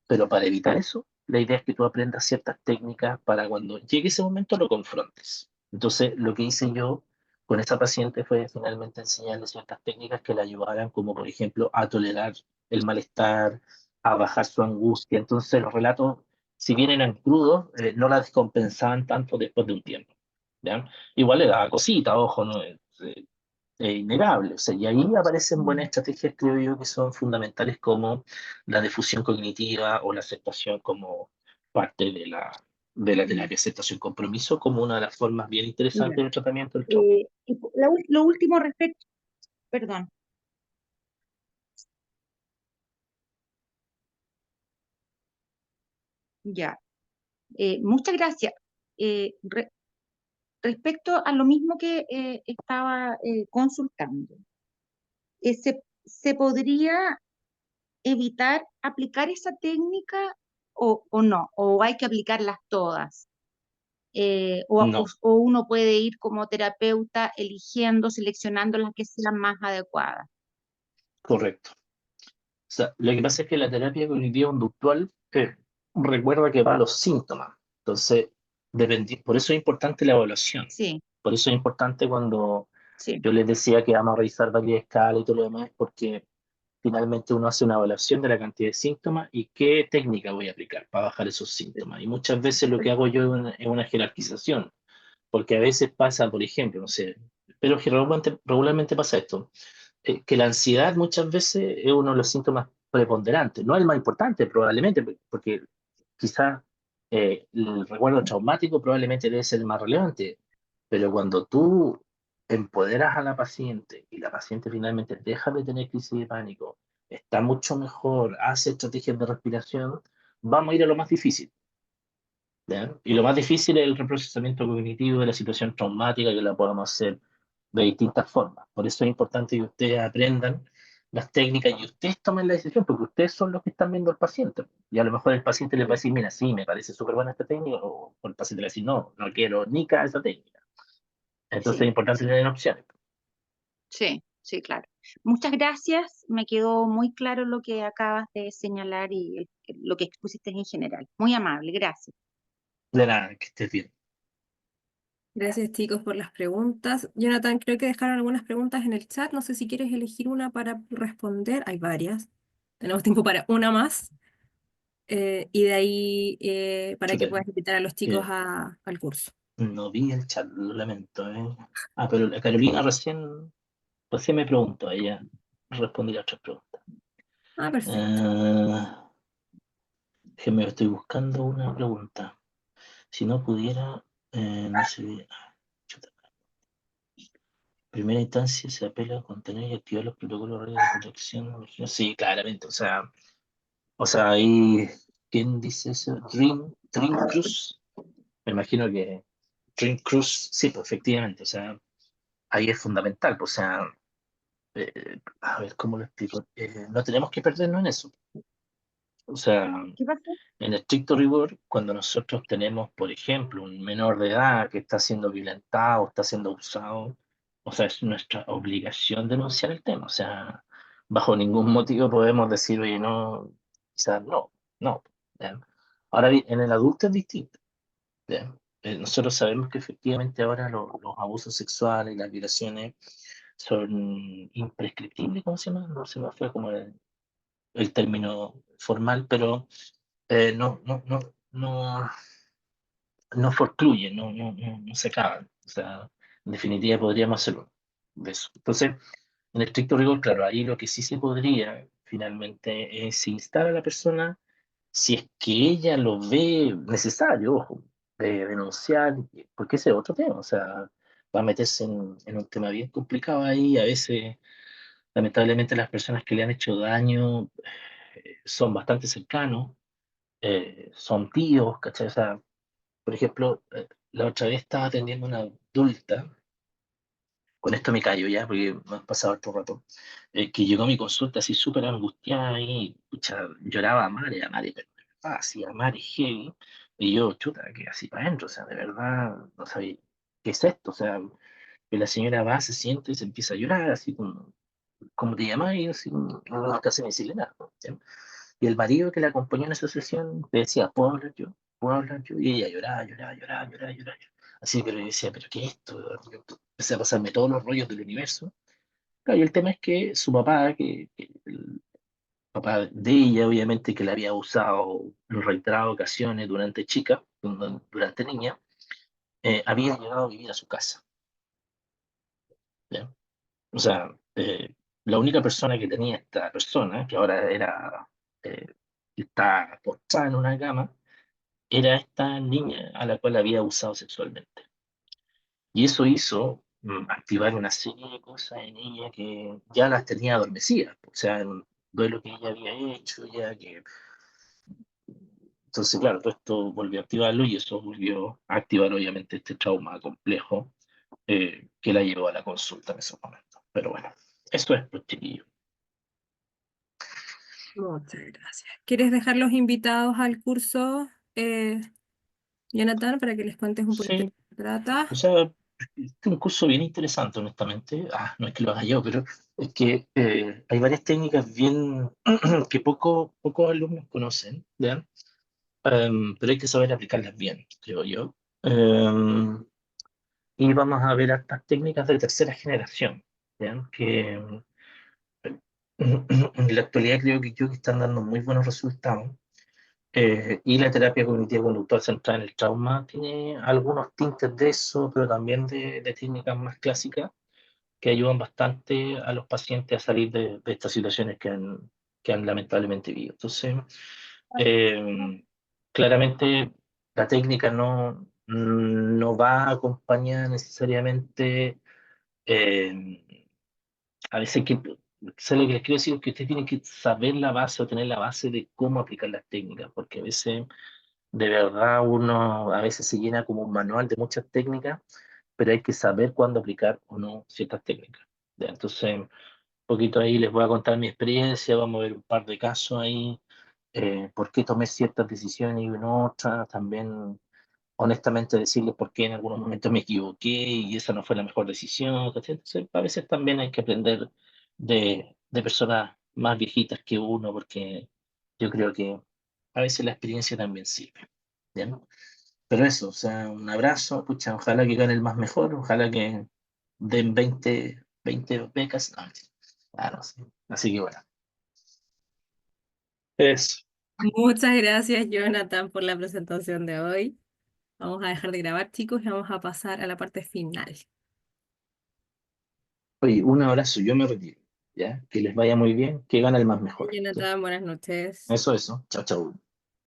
Pero para evitar eso, la idea es que tú aprendas ciertas técnicas para cuando llegue ese momento lo confrontes. Entonces, lo que hice yo con esa paciente fue finalmente enseñarle ciertas técnicas que le ayudaran, como por ejemplo a tolerar el malestar, a bajar su angustia. Entonces, los relatos, si bien eran crudos, no la descompensaban tanto después de un tiempo. ¿Ya? Igual le daba cosita, ojo, ¿no? Innegable. O sea, y ahí aparecen buenas Mm, estrategias, creo yo, que son fundamentales como la difusión cognitiva o la aceptación como parte de la mm, terapia, aceptación compromiso como una de las formas bien ya. interesantes del tratamiento del trauma. Lo último respecto, perdón, ya. Muchas gracias. Respecto a lo mismo que estaba consultando, ¿se podría evitar aplicar esa técnica o no? ¿O hay que aplicarlas todas? No, O uno puede ir como terapeuta eligiendo, seleccionando las que sean más adecuadas. correcto. O sea, lo que pasa es que la terapia cognitiva conductual recuerda que va a los síntomas. Entonces, por eso es importante la evaluación. Sí, Por eso es importante cuando sí, yo les decía que vamos a revisar varias escalas y todo lo demás, porque finalmente uno hace una evaluación de la cantidad de síntomas y qué técnica voy a aplicar para bajar esos síntomas. Y muchas veces lo que hago yo es una jerarquización, porque a veces pasa, por ejemplo, no sé, pero que regularmente pasa esto, que la ansiedad muchas veces es uno de los síntomas preponderantes, no el más importante probablemente, porque quizás el recuerdo traumático probablemente debe ser el más relevante, pero cuando tú empoderas a la paciente y la paciente finalmente deja de tener crisis de pánico, está mucho mejor, hace estrategias de respiración, vamos a ir a lo más difícil. ¿Ya? Y lo más difícil es el reprocesamiento cognitivo de la situación traumática que la podemos hacer de distintas formas. Por eso es importante que ustedes aprendan las técnicas y ustedes tomen la decisión, porque ustedes son los que están viendo al paciente. Y a lo mejor el paciente les va a decir, mira, sí, me parece súper buena esta técnica, o el paciente le va a decir, no, no quiero ni cada esa técnica. Entonces es sí, importante sí, tener opciones. sí, sí, claro. Muchas gracias. Me quedó muy claro lo que acabas de señalar y lo que expusiste en general. Muy amable, gracias. De nada, que estés bien. Gracias, chicos, por las preguntas. Jonathan, creo que dejaron algunas preguntas en el chat. No sé si quieres elegir una para responder. Hay varias. tenemos tiempo para una más, y de ahí para que Chuta, puedas invitar a los chicos que al curso. no vi el chat, lo lamento, ¿eh? Ah, pero la Carolina recién me preguntó, ella respondió a otras preguntas. Ah, perfecto. Me estoy buscando una pregunta. Si no pudiera, no sé, chuta. Primera instancia se apela a contener y activar los protocolos de protección. Sí, claramente, o sea, ahí, ¿quién dice eso? Dream Cruise. Me imagino que Dream Cruise, sí, pues efectivamente, o sea, ahí es fundamental, pues, o sea, a ver, ¿cómo lo explico? No tenemos que perdernos en eso. O sea, ¿Qué pasó? en estricto rigor, cuando nosotros tenemos, por ejemplo, un menor de edad que está siendo violentado, está siendo abusado, o sea, es nuestra obligación denunciar el tema. O sea, bajo ningún motivo podemos decir, oye, no, quizás no, no. ¿Ya? Ahora bien, en el adulto es distinto. ¿Ya? Nosotros sabemos que efectivamente ahora los abusos sexuales y las violaciones son imprescriptibles, ¿cómo se llama? No se me fue como el término formal, pero no, no forcluyen, no se acaban. O sea, en definitiva podríamos hacerlo de eso. Entonces, en estricto rigor, claro, ahí lo que sí se podría finalmente es instar a la persona, si es que ella lo ve necesario, ojo, de denunciar, porque ese es otro tema, o sea, va a meterse en un tema bien complicado ahí, a veces, lamentablemente, las personas que le han hecho daño son bastante cercanos, son tíos, ¿cachai? O sea, por ejemplo, la otra vez estaba atendiendo a una adulta, con esto me callo ya, porque me ha pasado otro rato, que llegó a mi consulta así súper angustiada y pucha, lloraba a Mare, pero de verdad, así a Mare heavy, y yo, chuta, que así para adentro, o sea, de verdad, no sabía, ¿qué es esto? O sea, que la señora va, se siente y se empieza a llorar, así como te llamas, y así, no casi ni decirle nada, ¿sí? Y el marido que la acompañó en esa sesión le decía, ¿puedo hablar yo? ¿Puedo hablar yo? Y ella lloraba, lloraba, lloraba, lloraba, lloraba. Así, pero yo decía, ¿pero qué es esto? Yo empecé a pasarme todos los rollos del universo. Claro, y el tema es que su papá, que el papá de ella, obviamente, que la había usado en reiteradas ocasiones durante chica, durante niña, había llegado a vivir a su casa. ¿Ya? O sea, la única persona que tenía esta persona, que ahora eh, está postrada en una cama, era esta niña a la cual había abusado sexualmente. Y eso hizo activar una serie de cosas en ella que ya las tenía adormecidas. O sea, un duelo que ella había hecho, ya que... Entonces, claro, todo esto volvió a activarlo y eso volvió a activar obviamente este trauma complejo que la llevó a la consulta en ese momento. Pero bueno, eso es, pues, chiquillo. Muchas gracias. ¿Quieres dejar los invitados al curso, Jonathan, para que les cuentes un poquito de Sí, qué se trata? o sea, es un curso bien interesante, honestamente. No es que lo haga yo, pero es que hay varias técnicas bien que pocos alumnos conocen, ¿ya? Pero hay que saber aplicarlas bien, creo yo. Y vamos a ver estas técnicas de tercera generación, ¿ya? Que en la actualidad creo que están dando muy buenos resultados. Y la terapia cognitiva conductual centrada en el trauma tiene algunos tintes de eso, pero también de técnicas más clásicas que ayudan bastante a los pacientes a salir de estas situaciones que han lamentablemente vivido. Entonces, eh, claramente la técnica no va acompañada necesariamente, a veces lo que les quiero decir es que usted tiene que saber la base o tener la base de cómo aplicar las técnicas, porque a veces de verdad uno a veces se llena como un manual de muchas técnicas, pero hay que saber cuándo aplicar o no ciertas técnicas. ¿Ya? Entonces, un poquito ahí les voy a contar mi experiencia, vamos a ver un par de casos ahí, por qué tomé ciertas decisiones y no otras, también honestamente decirles por qué en algunos momentos me equivoqué y esa no fue la mejor decisión. ¿Cachai? Entonces, a veces también hay que aprender de personas más viejitas que uno, porque yo creo que a veces la experiencia también sirve. ¿Bien? Pero eso, o sea, un abrazo, pucha, ojalá que gane el más mejor, ojalá que den 20 becas. No, mentira. No sé. Así que bueno. Eso. Muchas gracias, Jonathan, por la presentación de hoy. Vamos a dejar de grabar, chicos, y vamos a pasar a la parte final. Oye, un abrazo, yo me retiro, ¿ya? Que les vaya muy bien, que gane el más mejor. ¿Ya? Jonathan, buenas noches. Eso. Chao, chao.